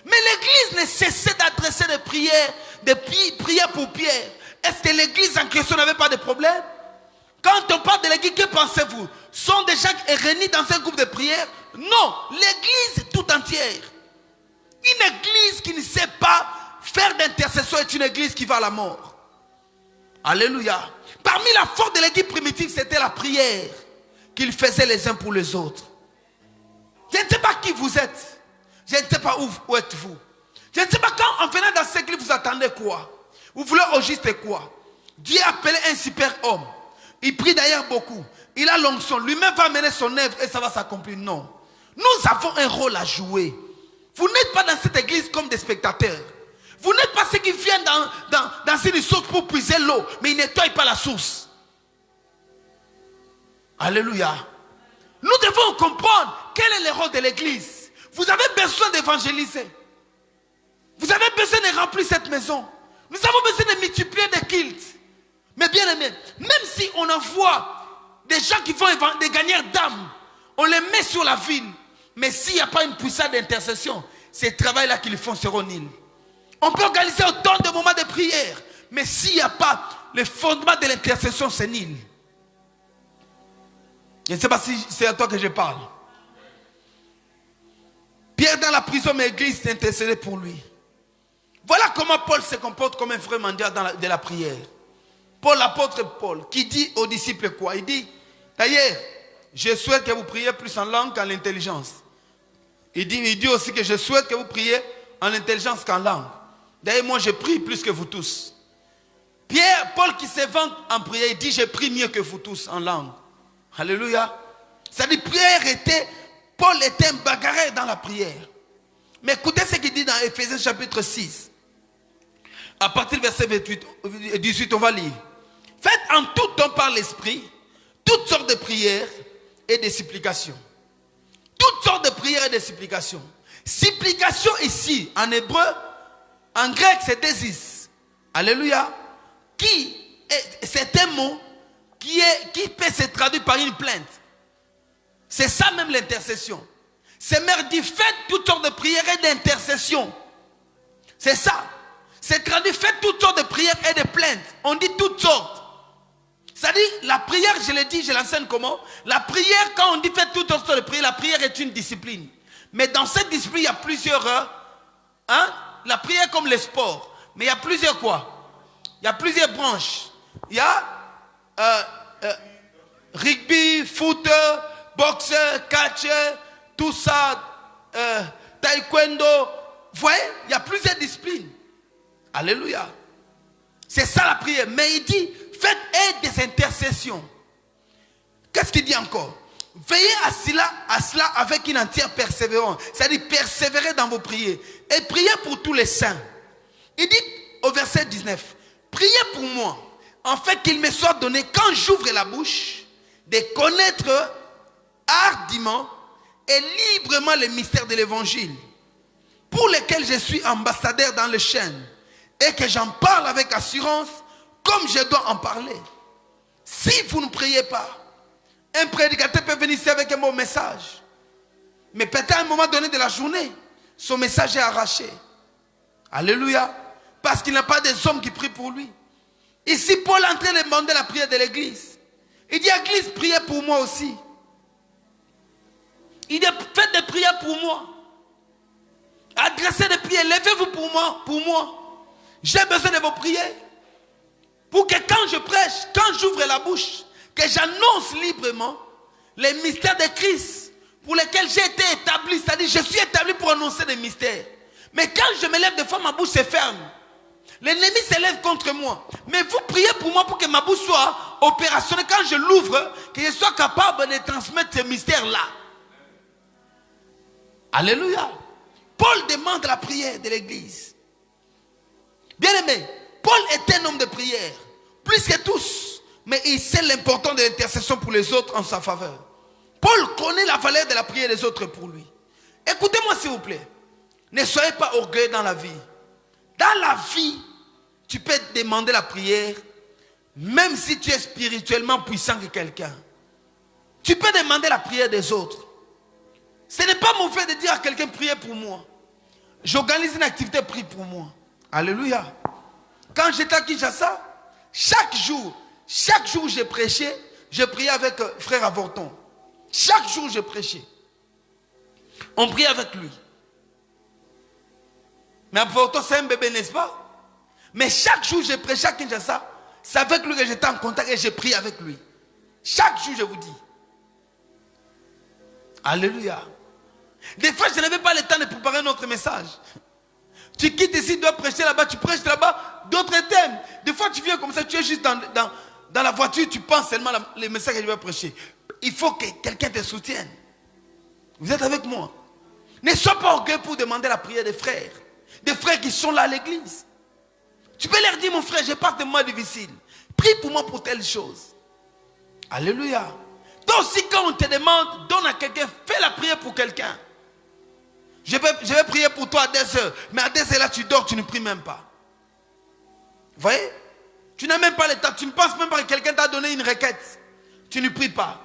Mais l'église ne cessait d'adresser des prières pour Pierre. Est-ce que l'église en question n'avait pas de problème? Quand on parle de l'église, que pensez-vous? Sont des gens réunis dans un groupe de prière? Non, l'église tout entière. Une église qui ne sait pas faire d'intercession est une église qui va à la mort. Alléluia. Parmi la force de l'église primitive, c'était la prière qu'ils faisaient les uns pour les autres. Je ne sais pas qui vous êtes. Je ne sais pas où êtes-vous. Je ne sais pas quand en venant dans cette église, vous attendez quoi? Vous voulez au juste quoi? Dieu a appelé un super homme. Il prie d'ailleurs beaucoup. Il a l'onction. Lui-même va mener son œuvre et ça va s'accomplir. Non. Nous avons un rôle à jouer. Vous n'êtes pas dans cette église comme des spectateurs. Vous n'êtes pas ceux qui viennent dans une source pour puiser l'eau, mais ils ne nettoient pas la source. Alléluia. Nous devons comprendre quel est le rôle de l'église. Vous avez besoin d'évangéliser. Vous avez besoin de remplir cette maison. Nous avons besoin de multiplier des cultes. Mais bien aimé, même si on envoie des gens qui vont des gagnants d'âme, on les met sur la ville. Mais s'il n'y a pas une puissance d'intercession, ces travails-là qu'ils font seront nuls. On peut organiser autant de moments de prière, mais s'il n'y a pas le fondement de l'intercession, c'est nul. Je ne sais pas si c'est à toi que je parle. Pierre dans la prison, mais l'église s'intercédait pour lui. Voilà comment Paul se comporte comme un frère mendiant de la prière. Paul, l'apôtre Paul, qui dit aux disciples quoi? Il dit, d'ailleurs, je souhaite que vous priez plus en langue qu'en intelligence. Il dit aussi que je souhaite que vous priez en intelligence qu'en langue. D'ailleurs, moi, je prie plus que vous tous. Paul qui se vante en prière, il dit, je prie mieux que vous tous en langue. Alléluia. C'est-à-dire, Paul était un bagarreur dans la prière. Mais écoutez ce qu'il dit dans Éphésiens chapitre 6. À partir du verset 18, on va lire. Faites en tout temps par l'esprit toutes sortes de prières et de supplications. toutes sortes de prières et de supplications. Supplication ici, en hébreu, en grec, c'est désis. Alléluia. C'est un mot qui peut se traduire par une plainte. C'est ça même l'intercession. Seigneur dit, faites toutes sortes de prières et d'intercession. C'est ça. C'est traduit, faites toutes sortes de prières et de plaintes. On dit toutes sortes. C'est-à-dire, la prière, je l'ai dit, je l'enseigne comment? La prière, quand on dit faites toutes sortes de prières, la prière est une discipline. Mais dans cette discipline, il y a plusieurs... la prière comme le sport. Mais il y a plusieurs quoi? Il y a plusieurs branches. Il y a rugby, foot, boxe, catch, tout ça, taekwondo. Vous voyez, il y a plusieurs disciplines. Alléluia. C'est ça la prière. Mais il dit, faites des intercessions. Qu'est-ce qu'il dit encore? Veillez à cela avec une entière persévérance. C'est-à-dire, persévérez dans vos prières. Et priez pour tous les saints. Il dit au verset 19, priez pour moi, en fait qu'il me soit donné, quand j'ouvre la bouche, de connaître hardiment et librement les mystères de l'évangile, pour lesquels je suis ambassadeur dans les chaînes, et que j'en parle avec assurance, comme je dois en parler. Si vous ne priez pas, un prédicateur peut venir ici avec un bon message, mais peut-être à un moment donné de la journée, son message est arraché. Alléluia. Parce qu'il n'a pas des hommes qui prient pour lui. Ici, Paul est en train de demander la prière de l'église. Il dit, église, priez pour moi aussi. Il dit, faites des prières pour moi. Adressez des prières, levez-vous pour moi. J'ai besoin de vos prières. Pour que quand je prêche, quand j'ouvre la bouche, que j'annonce librement les mystères de Christ pour lesquels j'ai été établi. C'est-à-dire, je suis établi pour annoncer des mystères. Mais quand je me lève de fois, ma bouche se ferme. L'ennemi s'élève contre moi. Mais vous priez pour moi pour que ma bouche soit opérationnelle. Quand je l'ouvre, que je sois capable de transmettre ces mystères-là. Alléluia. Paul demande la prière de l'église. Bien aimé, Paul est un homme de prière. Plus que tous. Mais il sait l'importance de l'intercession pour les autres en sa faveur. Paul connaît la valeur de la prière des autres pour lui. Écoutez-moi s'il vous plaît. Ne soyez pas orgueilleux dans la vie. Dans la vie, tu peux demander la prière, même si tu es spirituellement puissant que quelqu'un. Tu peux demander la prière des autres. Ce n'est pas mauvais de dire à quelqu'un, priez pour moi. J'organise une activité, prie pour moi. Alléluia. Quand j'étais à Kinshasa, chaque jour je prêchais, je priais avec frère Avorton. Chaque jour je prêchais. On priait avec lui. Mais Avorton, c'est un bébé, n'est-ce pas? Mais chaque jour je prêchais à Kinshasa, c'est avec lui que j'étais en contact et je prie avec lui. Chaque jour, je vous dis. Alléluia. Des fois, je n'avais pas le temps de préparer notre message. Tu quittes ici, tu dois prêcher là-bas, tu prêches là-bas, d'autres thèmes. Des fois, tu viens comme ça, tu es juste dans la voiture, tu penses seulement les messages que je vais prêcher. Il faut que quelqu'un te soutienne. Vous êtes avec moi? Ne sois pas orgueilleux pour demander la prière des frères qui sont là à l'église. Tu peux leur dire, mon frère, je passe des mois difficiles. Prie pour moi pour telle chose. Alléluia. Toi aussi, quand on te demande, donne à quelqu'un, fais la prière pour quelqu'un. Je vais prier pour toi à 2 heures. Mais à 2 heures là, tu dors, tu ne pries même pas. Vous voyez? Tu n'as même pas le temps. Tu ne penses même pas que quelqu'un t'a donné une requête. Tu ne pries pas.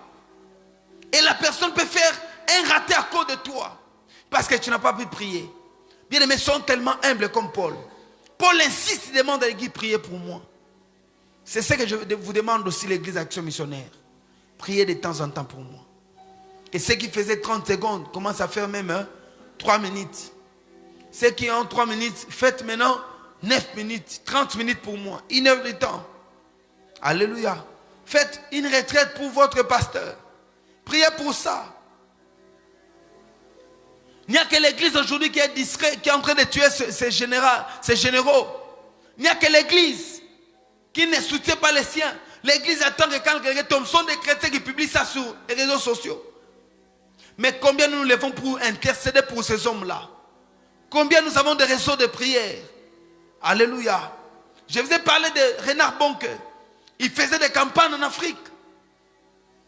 Et la personne peut faire un raté à cause de toi. Parce que tu n'as pas pu prier. Bien-aimés, sont tellement humbles comme Paul. Paul insiste, il demande à l'église, priez pour moi. C'est ce que je vous demande aussi, l'église Action Missionnaire. Priez de temps en temps pour moi. Et ceux qui faisaient 30 secondes commencent à faire même 3 minutes. Ceux qui ont 3 minutes, faites maintenant 9 minutes, 30 minutes pour moi. 1 heure de temps. Alléluia. Faites une retraite pour votre pasteur. Priez pour ça. Il n'y a que l'église aujourd'hui qui est discrète, qui est en train de tuer ces généraux. Il n'y a que l'église qui ne soutient pas les siens. L'église attend que quand quelqu'un tombe, sont des chrétiens qui publient ça sur les réseaux sociaux. Mais combien nous levons pour intercéder pour ces hommes-là? Combien nous avons de réseaux de prière? Alléluia. Je vous ai parlé de Renard Bonke. Il faisait des campagnes en Afrique.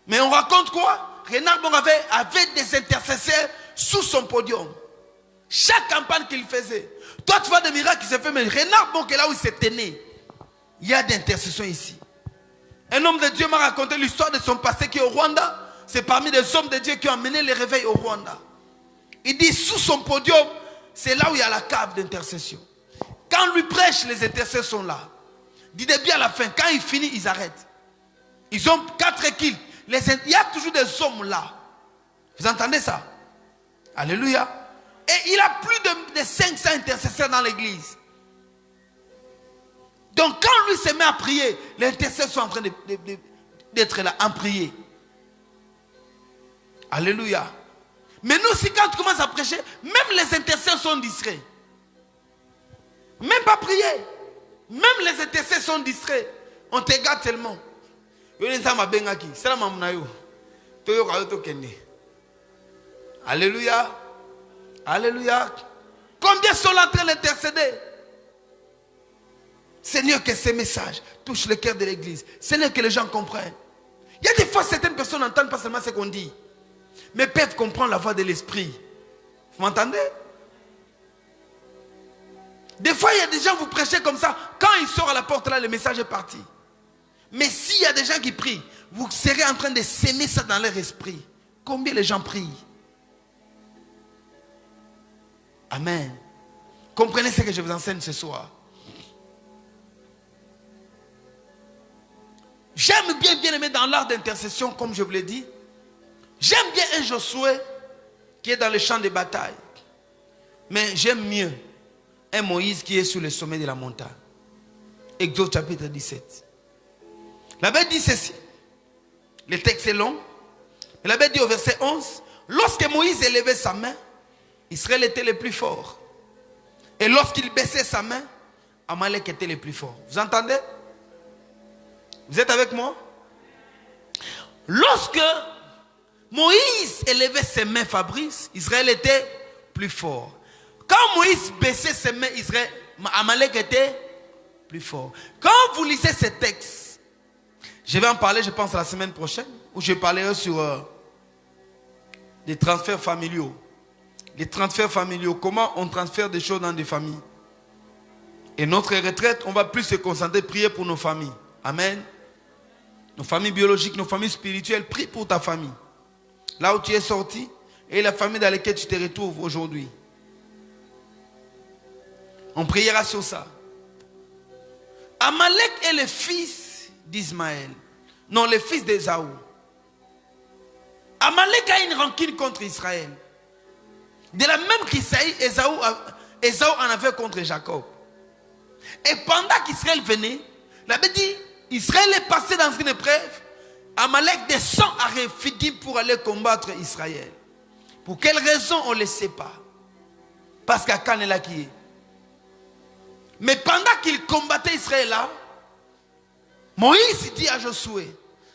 Mais on raconte quoi? Renard Bongo avait des intercesseurs sous son podium. Chaque campagne qu'il faisait. Toi, tu vois des miracles qui se font, mais Renard Bongo, là où il s'était né, il y a d'intercession ici. Un homme de Dieu m'a raconté l'histoire de son passé qui est au Rwanda. C'est parmi les hommes de Dieu qui ont amené les réveils au Rwanda. Il dit, sous son podium, c'est là où il y a la cave d'intercession. Quand lui prêche, les intercesseurs sont là. Dites bien à la fin, quand il finit, ils arrêtent. Ils ont 4 équipes. Il y a toujours des hommes là. Vous entendez ça? Alléluia. Et il a plus de 500 intercesseurs dans l'église. Donc quand lui se met à prier, les intercesseurs sont en train d'être là, en prier. Alléluia. Mais nous aussi, quand tu commences à prêcher, même les intercesseurs sont distraits. Même pas prier. Même les intercesseurs sont distraits. On te garde tellement. Alléluia. Alléluia. Combien sont en train d'intercéder? Seigneur, que ces messages touchent le cœur de l'église. Seigneur, que les gens comprennent. Il y a des fois, certaines personnes n'entendent pas seulement ce qu'on dit, mais peuvent comprendre la voix de l'esprit. Vous m'entendez? Des fois, il y a des gens, vous prêchez comme ça. Quand ils sortent à la porte, là, le message est parti. Mais s'il y a des gens qui prient, vous serez en train de s'aimer ça dans leur esprit. Combien les gens prient? Amen. Comprenez ce que je vous enseigne ce soir. J'aime bien aimer dans l'art d'intercession, comme je vous l'ai dit. J'aime bien un Josué qui est dans le champ de bataille. Mais j'aime mieux un Moïse qui est sur le sommet de la montagne. Exode chapitre 17. La Bible dit ceci. Le texte est long. Mais la Bible dit au verset 11. Lorsque Moïse élevait sa main, Israël était le plus fort. Et lorsqu'il baissait sa main, Amalek était le plus fort. Vous entendez? Vous êtes avec moi? Lorsque Moïse élevait ses mains, Fabrice, Israël était plus fort. Quand Moïse baissait ses mains, Amalek était plus fort. Quand vous lisez ces textes, je vais en parler, je pense, la semaine prochaine, où je parlerai sur les transferts familiaux. Les transferts familiaux, comment on transfère des choses dans des familles. Et notre retraite, on va plus se concentrer, prier pour nos familles. Amen. Nos familles biologiques, nos familles spirituelles, prie pour ta famille. Là où tu es sorti et la famille dans laquelle tu te retrouves aujourd'hui. On priera sur ça. Amalek est le fils d'Ismaël. Non, le fils d'Ésaü. Amalek a une rancune contre Israël. De la même qu'Ésaü en avait contre Jacob. Et pendant qu'Israël venait, la Bible dit, Israël est passé dans une épreuve. Amalek descend à Rephidim pour aller combattre Israël. Pour quelle raison, on ne le sait pas. Parce qu'Akan est là qui est. Mais pendant qu'il combattait Israël là, Moïse dit à Josué,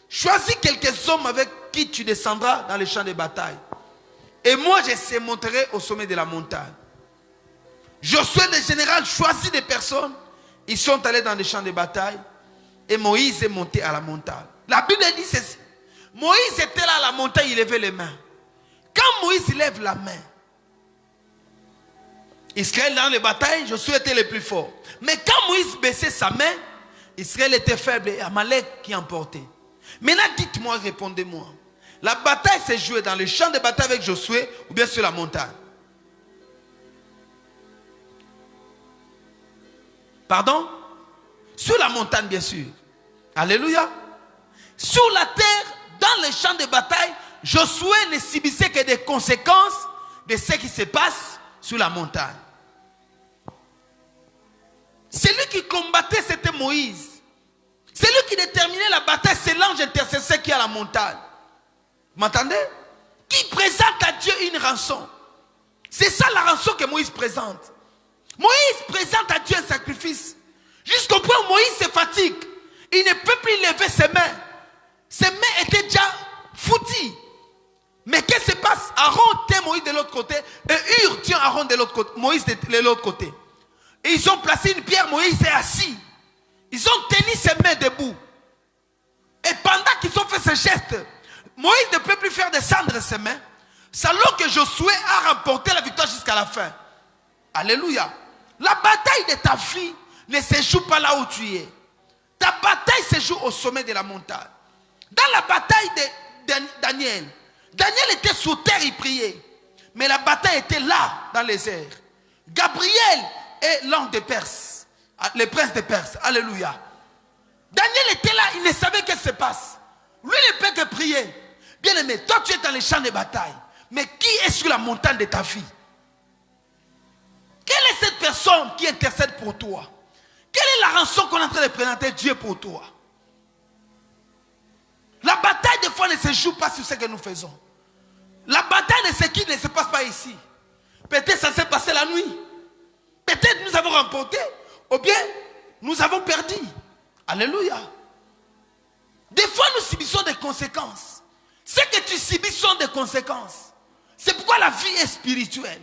choisis quelques hommes avec qui tu descendras dans les champs de bataille. Et moi, je se monterai au sommet de la montagne. Josué, le général, choisit des personnes. Ils sont allés dans les champs de bataille. Et Moïse est monté à la montagne. La Bible dit ceci. Moïse était là à la montagne, il levait les mains. Quand Moïse lève la main, Israël dans les batailles, Josué était le plus fort. Mais quand Moïse baissait sa main, Israël était faible et Amalek qui emportait. Maintenant, dites-moi, répondez-moi. La bataille s'est jouée dans le champ de bataille avec Josué ou bien sur la montagne? Pardon? Sur la montagne, bien sûr. Alléluia. Sur la terre, dans les champs de bataille, Josué ne subissait que des conséquences de ce qui se passe sur la montagne. Celui qui combattait, c'était Moïse. Celui qui déterminait la bataille, c'est l'ange intercesseur qui est à la montagne. Vous m'entendez? Qui présente à Dieu une rançon. C'est ça la rançon que Moïse présente. Moïse présente à Dieu un sacrifice. Jusqu'au point où Moïse se fatigue. Il ne peut plus lever ses mains. Ses mains étaient déjà foutues. Mais qu'est-ce qui se passe? Aaron tient Moïse de l'autre côté. Et Hur tient Aaron de l'autre côté. Moïse de l'autre côté. Et ils ont placé une pierre. Moïse est assis. Ils ont tenu ses mains debout. Et pendant qu'ils ont fait ce geste, Moïse ne peut plus faire descendre ses mains. C'est alors que Josué a remporté la victoire jusqu'à la fin. Alléluia. La bataille de ta vie ne se joue pas là où tu es. Ta bataille se joue au sommet de la montagne. Dans la bataille de Daniel, Daniel était sous terre, il priait. Mais la bataille était là, dans les airs. Gabriel est l'ange de Perse, le prince de Perse. Alléluia. Daniel était là, il ne savait qu'est-ce qui se passe. Lui ne peut que prier. Bien aimé, toi tu es dans les champs de bataille. Mais qui est sur la montagne de ta vie? Quelle est cette personne qui intercède pour toi? Quelle est la rançon qu'on est en train de présenter Dieu pour toi? La bataille des fois ne se joue pas sur ce que nous faisons. La bataille de ce qui ne se passe pas ici. Peut-être ça s'est passé la nuit. Peut-être nous avons remporté. Ou bien nous avons perdu. Alléluia. Des fois nous subissons des conséquences. Ce que tu subis sont des conséquences. C'est pourquoi la vie est spirituelle.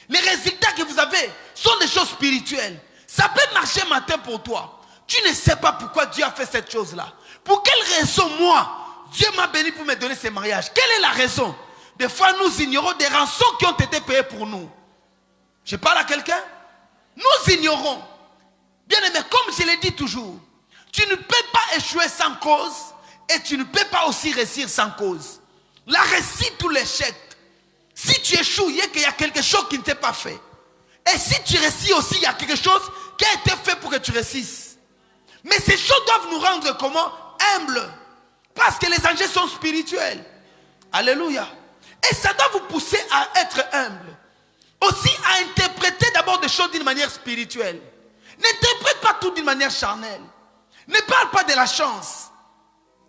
Les résultats que vous avez sont des choses spirituelles. Ça peut marcher matin pour toi. Tu ne sais pas pourquoi Dieu a fait cette chose-là. Pour quelle raison moi, Dieu m'a béni pour me donner ce mariage? Quelle est la raison? Des fois nous ignorons des rançons qui ont été payées pour nous. Je parle à quelqu'un? Nous ignorons. Bien aimé, comme je l'ai dit toujours, tu ne peux pas échouer sans cause et tu ne peux pas aussi réussir sans cause. La réussite ou l'échec, si tu échoues, il y a quelque chose qui ne t'est pas fait. Et si tu réussis aussi, il y a quelque chose qui a été fait pour que tu réussisses. Mais ces choses doivent nous rendre comment? Humbles. Parce que les enjeux sont spirituels. Alléluia. Et ça doit vous pousser à être humble. Aussi à interpréter d'abord des choses d'une manière spirituelle. N'interprète pas tout d'une manière charnelle. Ne parle pas de la chance.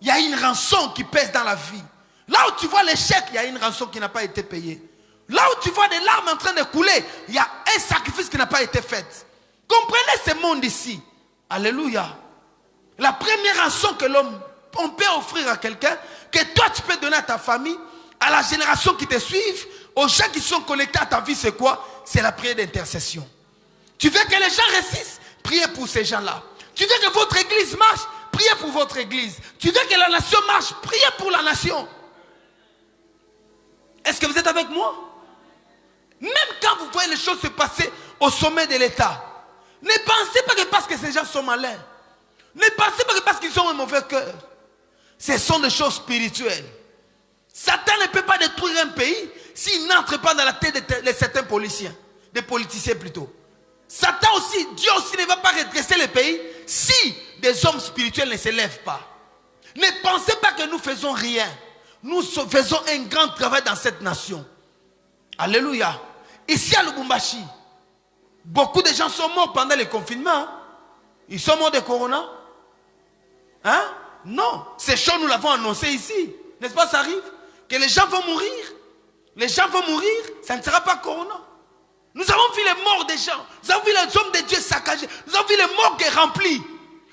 Il y a une rançon qui pèse dans la vie. Là où tu vois l'échec, il y a une rançon qui n'a pas été payée. Là où tu vois des larmes en train de couler, il y a un sacrifice qui n'a pas été fait. Comprenez ce monde ici. Alléluia. La première rançon que on peut offrir à quelqu'un, que toi tu peux donner à ta famille, à la génération qui te suivent, aux gens qui sont connectés à ta vie, c'est quoi? C'est la prière d'intercession. Tu veux que les gens réussissent? Priez pour ces gens-là. Tu veux que votre église marche? Priez pour votre église. Tu veux que la nation marche? Priez pour la nation. Est-ce que vous êtes avec moi? Même quand vous voyez les choses se passer au sommet de l'État, ne pensez pas que parce que ces gens sont malins, ne pensez pas que parce qu'ils ont un mauvais cœur. Ce sont des choses spirituelles. Satan ne peut pas détruire un pays s'il n'entre pas dans la tête de certains policiers, des politiciens plutôt. Satan aussi, Dieu aussi ne va pas redresser le pays si des hommes spirituels ne se lèvent pas. Ne pensez pas que nous faisons rien. Nous faisons un grand travail dans cette nation. Alléluia. Ici à Lubumbashi, beaucoup de gens sont morts pendant le confinement. Ils sont morts de corona. Hein? Non. Ces choses, nous l'avons annoncé ici. N'est-ce pas, ça arrive? Que les gens vont mourir. Les gens vont mourir, ça ne sera pas corona. Nous avons vu les morts des gens. Nous avons vu les hommes de Dieu saccagés. Nous avons vu les morgues remplies.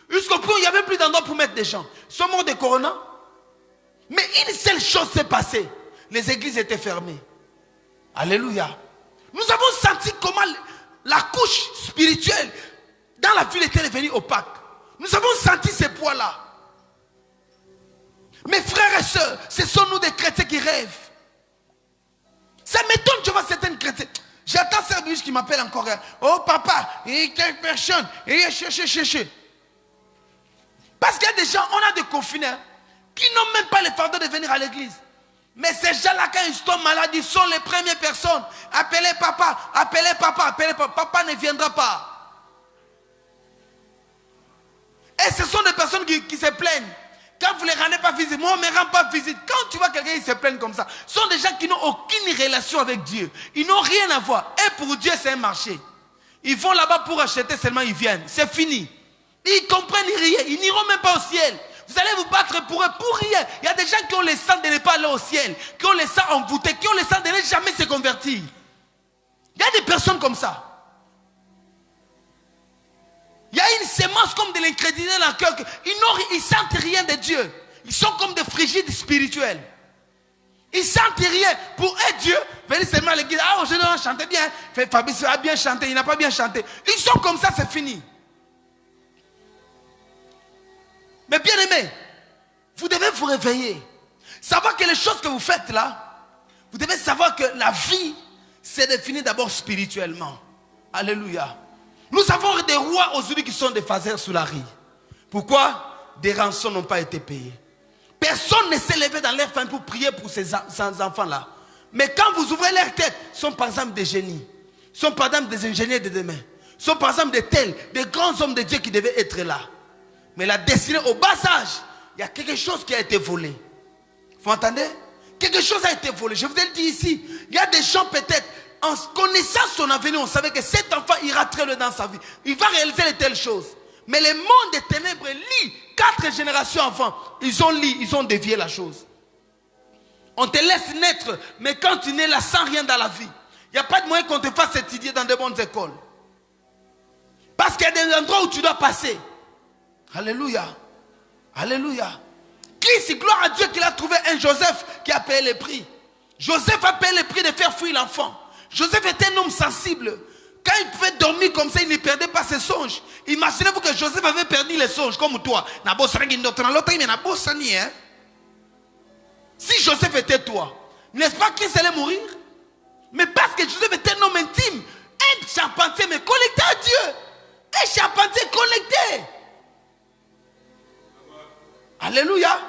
Jusqu'au point où il n'y avait plus d'endroit pour mettre des gens. Ils sont morts de corona. Mais une seule chose s'est passée. Les églises étaient fermées. Alléluia. Nous avons senti comment la couche spirituelle dans la ville était devenue opaque. Nous avons senti ces poids-là. Mes frères et sœurs, ce sont nous des chrétiens qui rêvent. Ça m'étonne, tu vois, certains chrétiens. J'attends Serbius qui m'appelle encore. Oh papa, il y a quelques personnes. Parce qu'il y a des gens, on a des confinés qui n'ont même pas le fardeau de venir à l'église. Mais ces gens-là, quand ils sont malades, ils sont les premières personnes. Appelez papa, appelez papa, appelez papa. Papa ne viendra pas. Et ce sont des personnes qui se plaignent. Quand vous ne les rendez pas visite, moi on ne me rend pas visite. Quand tu vois quelqu'un qui se plaigne comme ça, ce sont des gens qui n'ont aucune relation avec Dieu. Ils n'ont rien à voir. Et pour Dieu, c'est un marché. Ils vont là-bas pour acheter, seulement ils viennent. C'est fini. Ils comprennent rien. Ils n'iront même pas au ciel. Vous allez vous battre pour eux, pour rien. Il y a des gens qui ont le sang de ne pas aller au ciel, qui ont le sang envoûté, qui ont le sang de ne jamais se convertir. Il y a des personnes comme ça. Il y a une sémence comme de l'incrédulité dans le cœur. Ils ne sentent rien de Dieu. Ils sont comme des frigides spirituels. Ils ne sentent rien. Pour eux, Dieu, venez seulement à l'église. Ah, aujourd'hui, on chantait bien. Fabrice a bien chanté, il n'a pas bien chanté. Ils sont comme ça, c'est fini. Mais bien aimé, vous devez vous réveiller. Savoir que les choses que vous faites là, vous devez savoir que la vie c'est défini d'abord spirituellement. Alléluia. Nous avons des rois aujourd'hui qui sont des phasers sous la rue. Pourquoi? Des rançons n'ont pas été payées. Personne ne s'est levé dans leur famille pour prier pour ces enfants-là. Mais quand vous ouvrez leur tête, ce sont par exemple des génies. Ce sont par exemple des ingénieurs de demain. Ce sont par exemple des grands hommes de Dieu qui devaient être là. Mais la destinée au bas âge, il y a quelque chose qui a été volé. Vous entendez? Quelque chose a été volé. Je vous ai dit ici, il y a des gens peut-être, en connaissant son avenir, on savait que cet enfant ira très loin dans sa vie. Il va réaliser de telles choses. Mais le monde des ténèbres lit 4 générations avant. Ils ont dévié la chose. On te laisse naître, mais quand tu nais là sans rien dans la vie, il n'y a pas de moyen qu'on te fasse étudier dans de bonnes écoles. Parce qu'il y a des endroits où tu dois passer. Alléluia. Alléluia. Christ, gloire à Dieu qu'il a trouvé un Joseph qui a payé le prix. Joseph a payé le prix de faire fuir l'enfant. Joseph était un homme sensible. Quand il pouvait dormir comme ça, il ne perdait pas ses songes. Imaginez-vous que Joseph avait perdu les songes comme toi. Si Joseph était toi, n'est-ce pas qu'il allait mourir? Mais parce que Joseph était un homme intime, un charpentier, mais connecté à Dieu. Un charpentier connecté. Alléluia.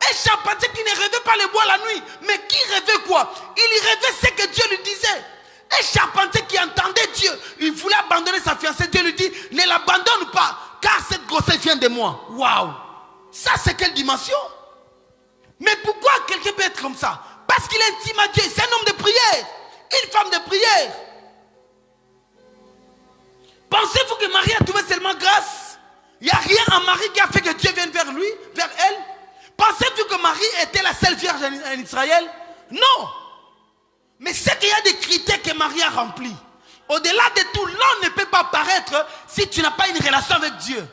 Un charpentier qui ne rêvait pas les bois la nuit, mais qui rêvait quoi? Il rêvait ce que Dieu lui disait. Un charpentier qui entendait Dieu, il voulait abandonner sa fiancée. Dieu lui dit, ne l'abandonne pas, car cette grossesse vient de moi. Waouh! Ça, c'est quelle dimension? Mais pourquoi quelqu'un peut être comme ça? Parce qu'il est intime à Dieu. C'est un homme de prière, une femme de prière. Pensez-vous que Marie a trouvé seulement grâce? Il n'y a rien en Marie qui a fait que Dieu vienne vers lui, vers elle. Pensez-vous que Marie était la seule vierge en Israël? Non. Mais c'est qu'il y a des critères que Marie a remplis. Au-delà de tout, l'ange ne peut pas apparaître si tu n'as pas une relation avec Dieu.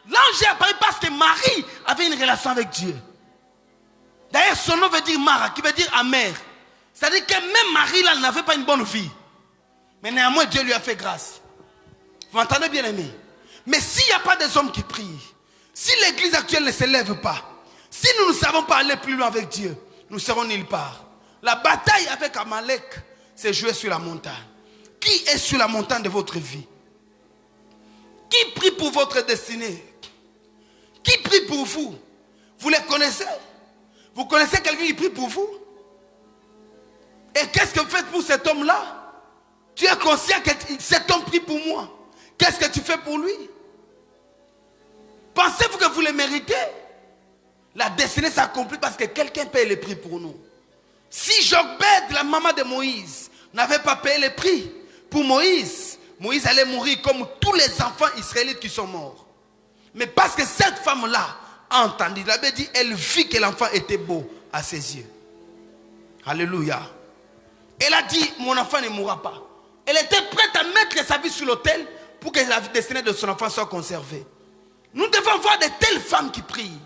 L'ange est apparu parce que Marie avait une relation avec Dieu. D'ailleurs, son nom veut dire Mara, qui veut dire amère. C'est-à-dire que même Marie là n'avait pas une bonne vie. Mais néanmoins, Dieu lui a fait grâce. Vous m'entendez, bien aimé? Mais s'il n'y a pas des hommes qui prient, si l'église actuelle ne se lève pas, si nous ne savons pas aller plus loin avec Dieu, nous serons nulle part. La bataille avec Amalek s'est jouée sur la montagne. Qui est sur la montagne de votre vie? Qui prie pour votre destinée? Qui prie pour vous? Vous les connaissez? Vous connaissez quelqu'un qui prie pour vous? Et qu'est-ce que vous faites pour cet homme-là? Tu es conscient que cet homme prie pour moi. Qu'est-ce que tu fais pour lui? Pensez-vous que vous le méritez? La destinée s'accomplit parce que quelqu'un paye le prix pour nous. Si Jochebed, la maman de Moïse, n'avait pas payé le prix pour Moïse, Moïse allait mourir comme tous les enfants israélites qui sont morts. Mais parce que cette femme-là a entendu, la Bible dit, elle vit que l'enfant était beau à ses yeux. Alléluia. Elle a dit, mon enfant ne mourra pas. Elle était prête à mettre sa vie sur l'autel pour que la destinée de son enfant soit conservée. Nous devons voir de telles femmes qui prient,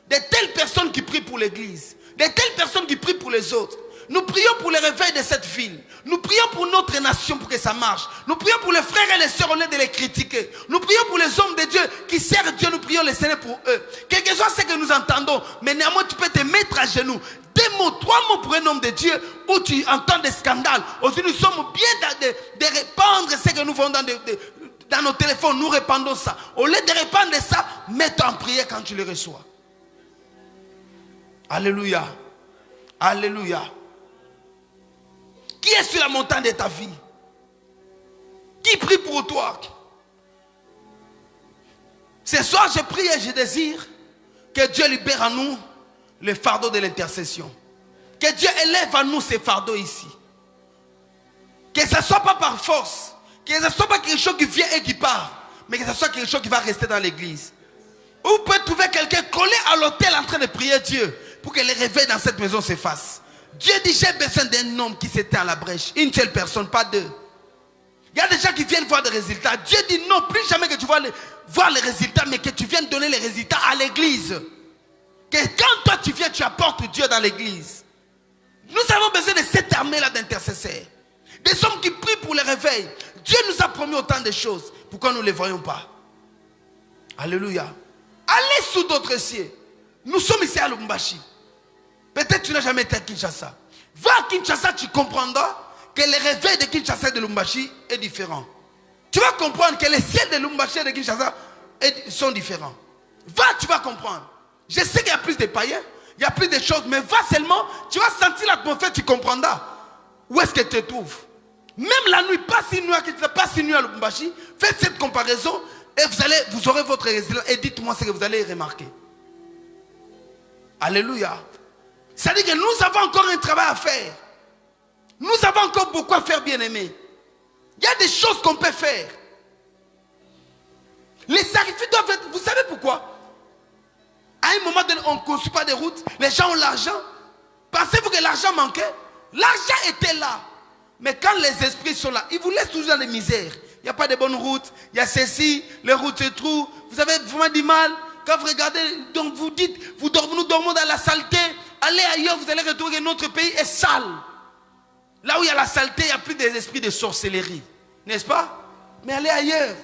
de telles personnes qui prient pour l'église, de telles personnes qui prient pour les autres. Nous prions pour le réveil de cette ville. Nous prions pour notre nation pour que ça marche. Nous prions pour les frères et les sœurs au lieu de les critiquer. Nous prions pour les hommes de Dieu qui servent Dieu. Nous prions le Seigneur pour eux. Quel que soit ce que nous entendons, mais néanmoins tu peux te mettre à genoux. 2 mots, 3 mots pour un homme de Dieu où tu entends des scandales. Aujourd'hui nous sommes bien de répandre ce que nous faisons dans nos téléphones. Nous répandons ça. Au lieu de répandre ça, mets-toi en prière quand tu le reçois. Alléluia. Alléluia. Qui est sur la montagne de ta vie? Qui prie pour toi? Ce soir, je prie et je désire que Dieu libère en nous le fardeau de l'intercession. Que Dieu élève en nous ces fardeaux ici. Que ce ne soit pas par force. Que ce ne soit pas quelque chose qui vient et qui part. Mais que ce soit quelque chose qui va rester dans l'église. Vous pouvez trouver quelqu'un collé à l'autel en train de prier Dieu pour que le réveil dans cette maison s'efface. Dieu dit, j'ai besoin d'un homme qui s'éteint à la brèche. Une seule personne, pas 2. Il y a des gens qui viennent voir des résultats. Dieu dit non, plus jamais que tu vas voir les résultats, mais que tu viennes donner les résultats à l'église. Que quand toi tu viens, tu apportes Dieu dans l'église. Nous avons besoin de cette armée-là d'intercesseurs. Des hommes qui prient pour le réveil. Dieu nous a promis autant de choses. Pourquoi nous ne les voyons pas? Alléluia. Allez sous d'autres cieux. Nous sommes ici à Lubumbashi. Peut-être tu n'as jamais été à Kinshasa. Va à Kinshasa, tu comprendras que le réveil de Kinshasa et de Lubumbashi est différent. Tu vas comprendre que les ciels de Lubumbashi et de Kinshasa sont différents. Va, tu vas comprendre. Je sais qu'il y a plus de païens, il y a plus de choses, mais va seulement, tu vas sentir l'atmosphère, tu comprendras. Où est-ce que tu te trouves? Même la nuit, pas si nuit à Kinshasa, pas si nuit à Lubumbashi, faites cette comparaison et vous aurez votre résultat et dites-moi ce que vous allez remarquer. Alléluia. Ça dit que nous avons encore un travail à faire. Nous avons encore beaucoup à faire, bien-aimés. Il y a des choses qu'on peut faire. Les sacrifices doivent être... Vous savez pourquoi? À un moment donné, on ne construit pas des routes. Les gens ont l'argent. Pensez-vous que l'argent manquait? L'argent était là. Mais quand les esprits sont là, ils vous laissent toujours dans les misères. Il n'y a pas de bonnes routes. Il y a ceci, les routes se trouvent. Vous avez vraiment du mal. Quand vous regardez, donc vous dites, nous dormons dans la saleté. Allez ailleurs, vous allez retrouver que notre pays est sale. Là où il y a la saleté, il n'y a plus des esprits de sorcellerie. N'est-ce pas? Mais allez ailleurs.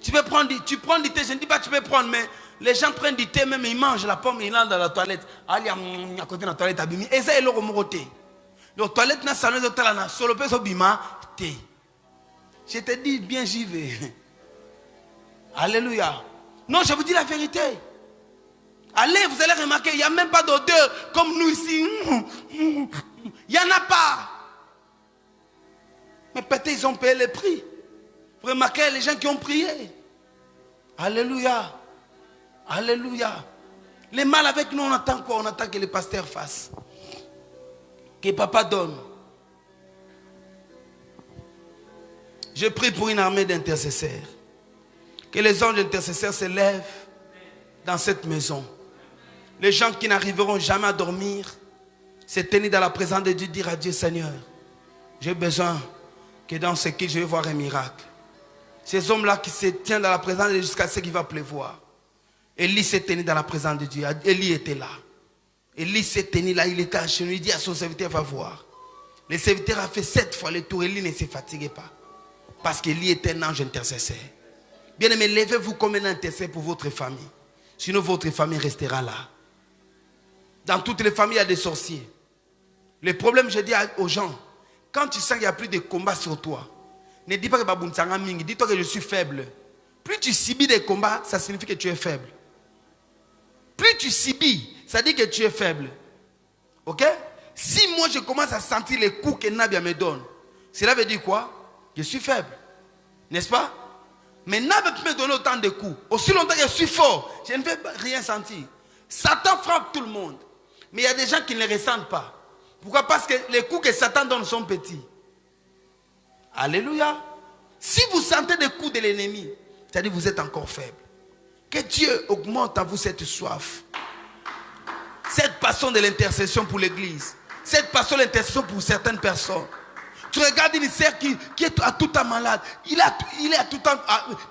Tu prends du thé, je ne dis pas que tu peux prendre, mais les gens prennent du thé, même ils mangent la pomme, ils l'ont dans la toilette. Allez à côté de la toilette, abîmé. Et ça, ils l'ont remonté. La toilette n'a salon de talana, solo pe sobima, thé. Je te dis bien, j'y vais. Alléluia. Non, je vous dis la vérité. Allez, vous allez remarquer, il n'y a même pas d'odeur comme nous ici. Il n'y en a pas. Mais peut-être ils ont payé le prix. Vous remarquez les gens qui ont prié. Alléluia. Alléluia. Les mal avec nous, on attend quoi? On attend que les pasteurs fassent. Que papa donne. Je prie pour une armée d'intercesseurs. Que les anges intercesseurs se lèvent dans cette maison. Les gens qui n'arriveront jamais à dormir, se tenir dans la présence de Dieu, dire à Dieu, Seigneur, j'ai besoin que dans ce qui je vais voir un miracle. Ces hommes-là qui se tiennent dans la présence de Dieu jusqu'à ce qu'il va pleuvoir. Élie s'est tenu dans la présence de Dieu. Élie était là. Élie s'est tenu là, il était à chez lui. Il dit à son serviteur, va voir. Le serviteur a fait 7 fois le tour. Élie ne se fatiguait pas. Parce qu'Élie était un ange intercesseur. Bien aimé, levez-vous comme un intercesseur pour votre famille. Sinon, votre famille restera là. Dans toutes les familles, il y a des sorciers. Le problème, je dis aux gens, quand tu sens qu'il n'y a plus de combat sur toi, ne dis pas que Babounsanga Mingi, dis-toi que je suis faible. Plus tu subis des combats, ça signifie que tu es faible. Plus tu subis, ça dit que tu es faible. Ok? Si moi je commence à sentir les coups que Nabia me donne, cela veut dire quoi? Je suis faible. N'est-ce pas? Mais Nabia peut me donner autant de coups. Aussi longtemps que je suis fort, je ne vais rien sentir. Satan frappe tout le monde. Mais il y a des gens qui ne les ressentent pas. Pourquoi? Parce que les coups que Satan donne sont petits. Alléluia. Si vous sentez des coups de l'ennemi, c'est-à-dire que vous êtes encore faible. Que Dieu augmente en vous cette soif. Cette passion de l'intercession pour l'église. Cette passion de l'intercession pour certaines personnes. Tu regardes une sœur qui est à tout temps malade. Il est à tout temps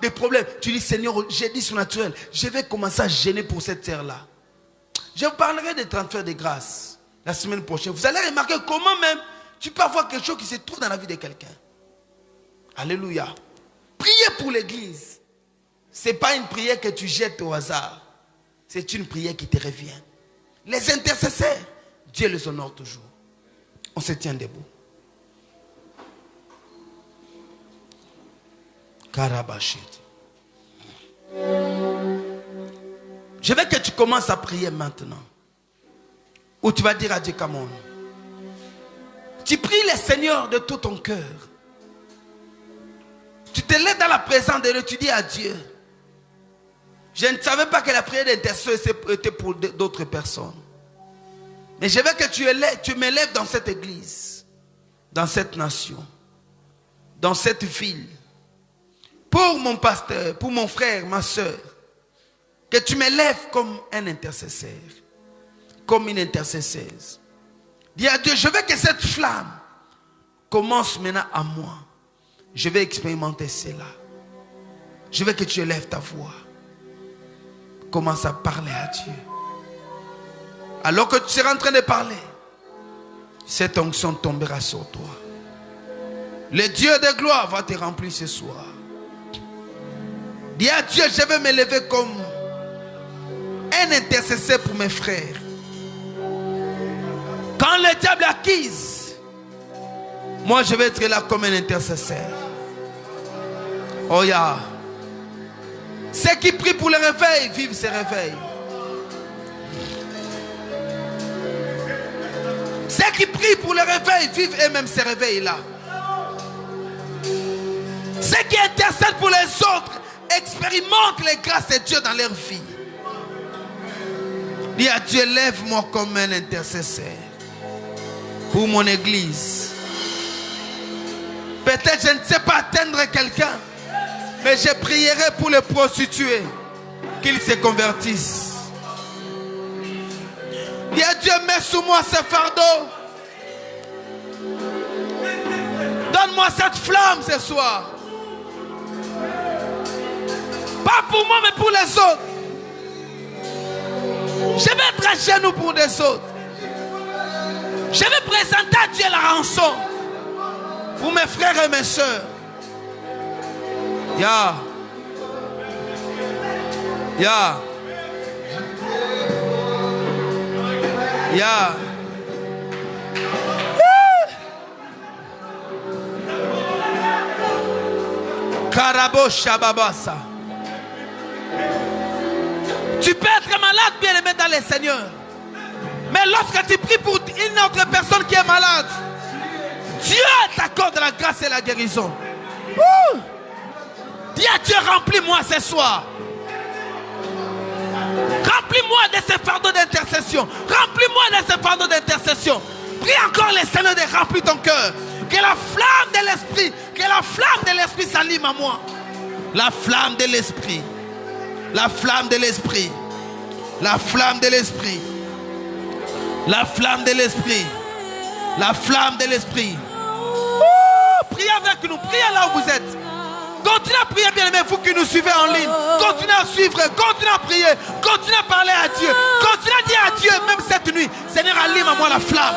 des problèmes. Tu dis, Seigneur, j'ai dit surnaturel. Je vais commencer à gêner pour cette sœur-là. Je vous parlerai des transferts de grâce la semaine prochaine. Vous allez remarquer comment même tu peux avoir quelque chose qui se trouve dans la vie de quelqu'un. Alléluia. Prier pour l'église. Ce n'est pas une prière que tu jettes au hasard. C'est une prière qui te revient. Les intercesseurs, Dieu les honore toujours. On se tient debout. Karabashit. Je veux que tu commences à prier maintenant. Ou tu vas dire à Dieu, come on. Tu pries le Seigneur de tout ton cœur. Tu te lèves dans la présence de Dieu, tu dis à Dieu. Je ne savais pas que la prière d'intercession était pour d'autres personnes. Mais je veux que tu m'élèves dans cette église, dans cette nation, dans cette ville. Pour mon pasteur, pour mon frère, ma soeur. Que tu m'élèves comme un intercesseur. Comme une intercesseuse. Dis à Dieu, je veux que cette flamme commence maintenant à moi. Je vais expérimenter cela. Je veux que tu élèves ta voix. Commence à parler à Dieu. Alors que tu seras en train de parler, cette onction tombera sur toi. Le Dieu de gloire va te remplir ce soir. Dis à Dieu, je vais m'élever comme un intercesseur pour mes frères. Quand le diable accuse, moi je vais être là comme un intercesseur. Oh yeah. Ceux qui prient pour le réveil vivent ces réveils. Ceux qui prient pour le réveil vivent eux-mêmes ces réveils-là. Ceux qui intercèdent pour les autres expérimentent les grâces de Dieu dans leur vie. Dis à Dieu, lève-moi comme un intercesseur pour mon église. Peut-être je ne sais pas atteindre quelqu'un, mais je prierai pour les prostituées, qu'ils se convertissent. Dis à Dieu, mets sous moi ce fardeau. Donne-moi cette flamme ce soir. Pas pour moi, mais pour les autres. Je vais être à genoux pour les autres. Je vais présenter à Dieu la rançon pour mes frères et mes soeurs. Ya. Ya. Ya. Karabo Shababasa. Tu peux être malade, bien aimé dans le Seigneur. Mais lorsque tu pries pour une autre personne qui est malade, Dieu t'accorde la grâce et la guérison. Dis à Dieu, remplis-moi ce soir. Remplis-moi de ce fardeau d'intercession. Remplis-moi de ce fardeau d'intercession. Prie encore le Seigneur de remplir ton cœur. Que la flamme de l'esprit, que la flamme de l'esprit s'allume à moi. La flamme de l'esprit. La flamme de l'esprit. La flamme de l'esprit. La flamme de l'esprit. La flamme de l'esprit. Priez avec nous. Priez là où vous êtes. Continuez à prier, bien aimé, vous qui nous suivez en ligne. Continuez à suivre, continuez à prier, continuez à parler à Dieu. Continuez à dire à Dieu, même cette nuit, Seigneur, allume à moi la flamme.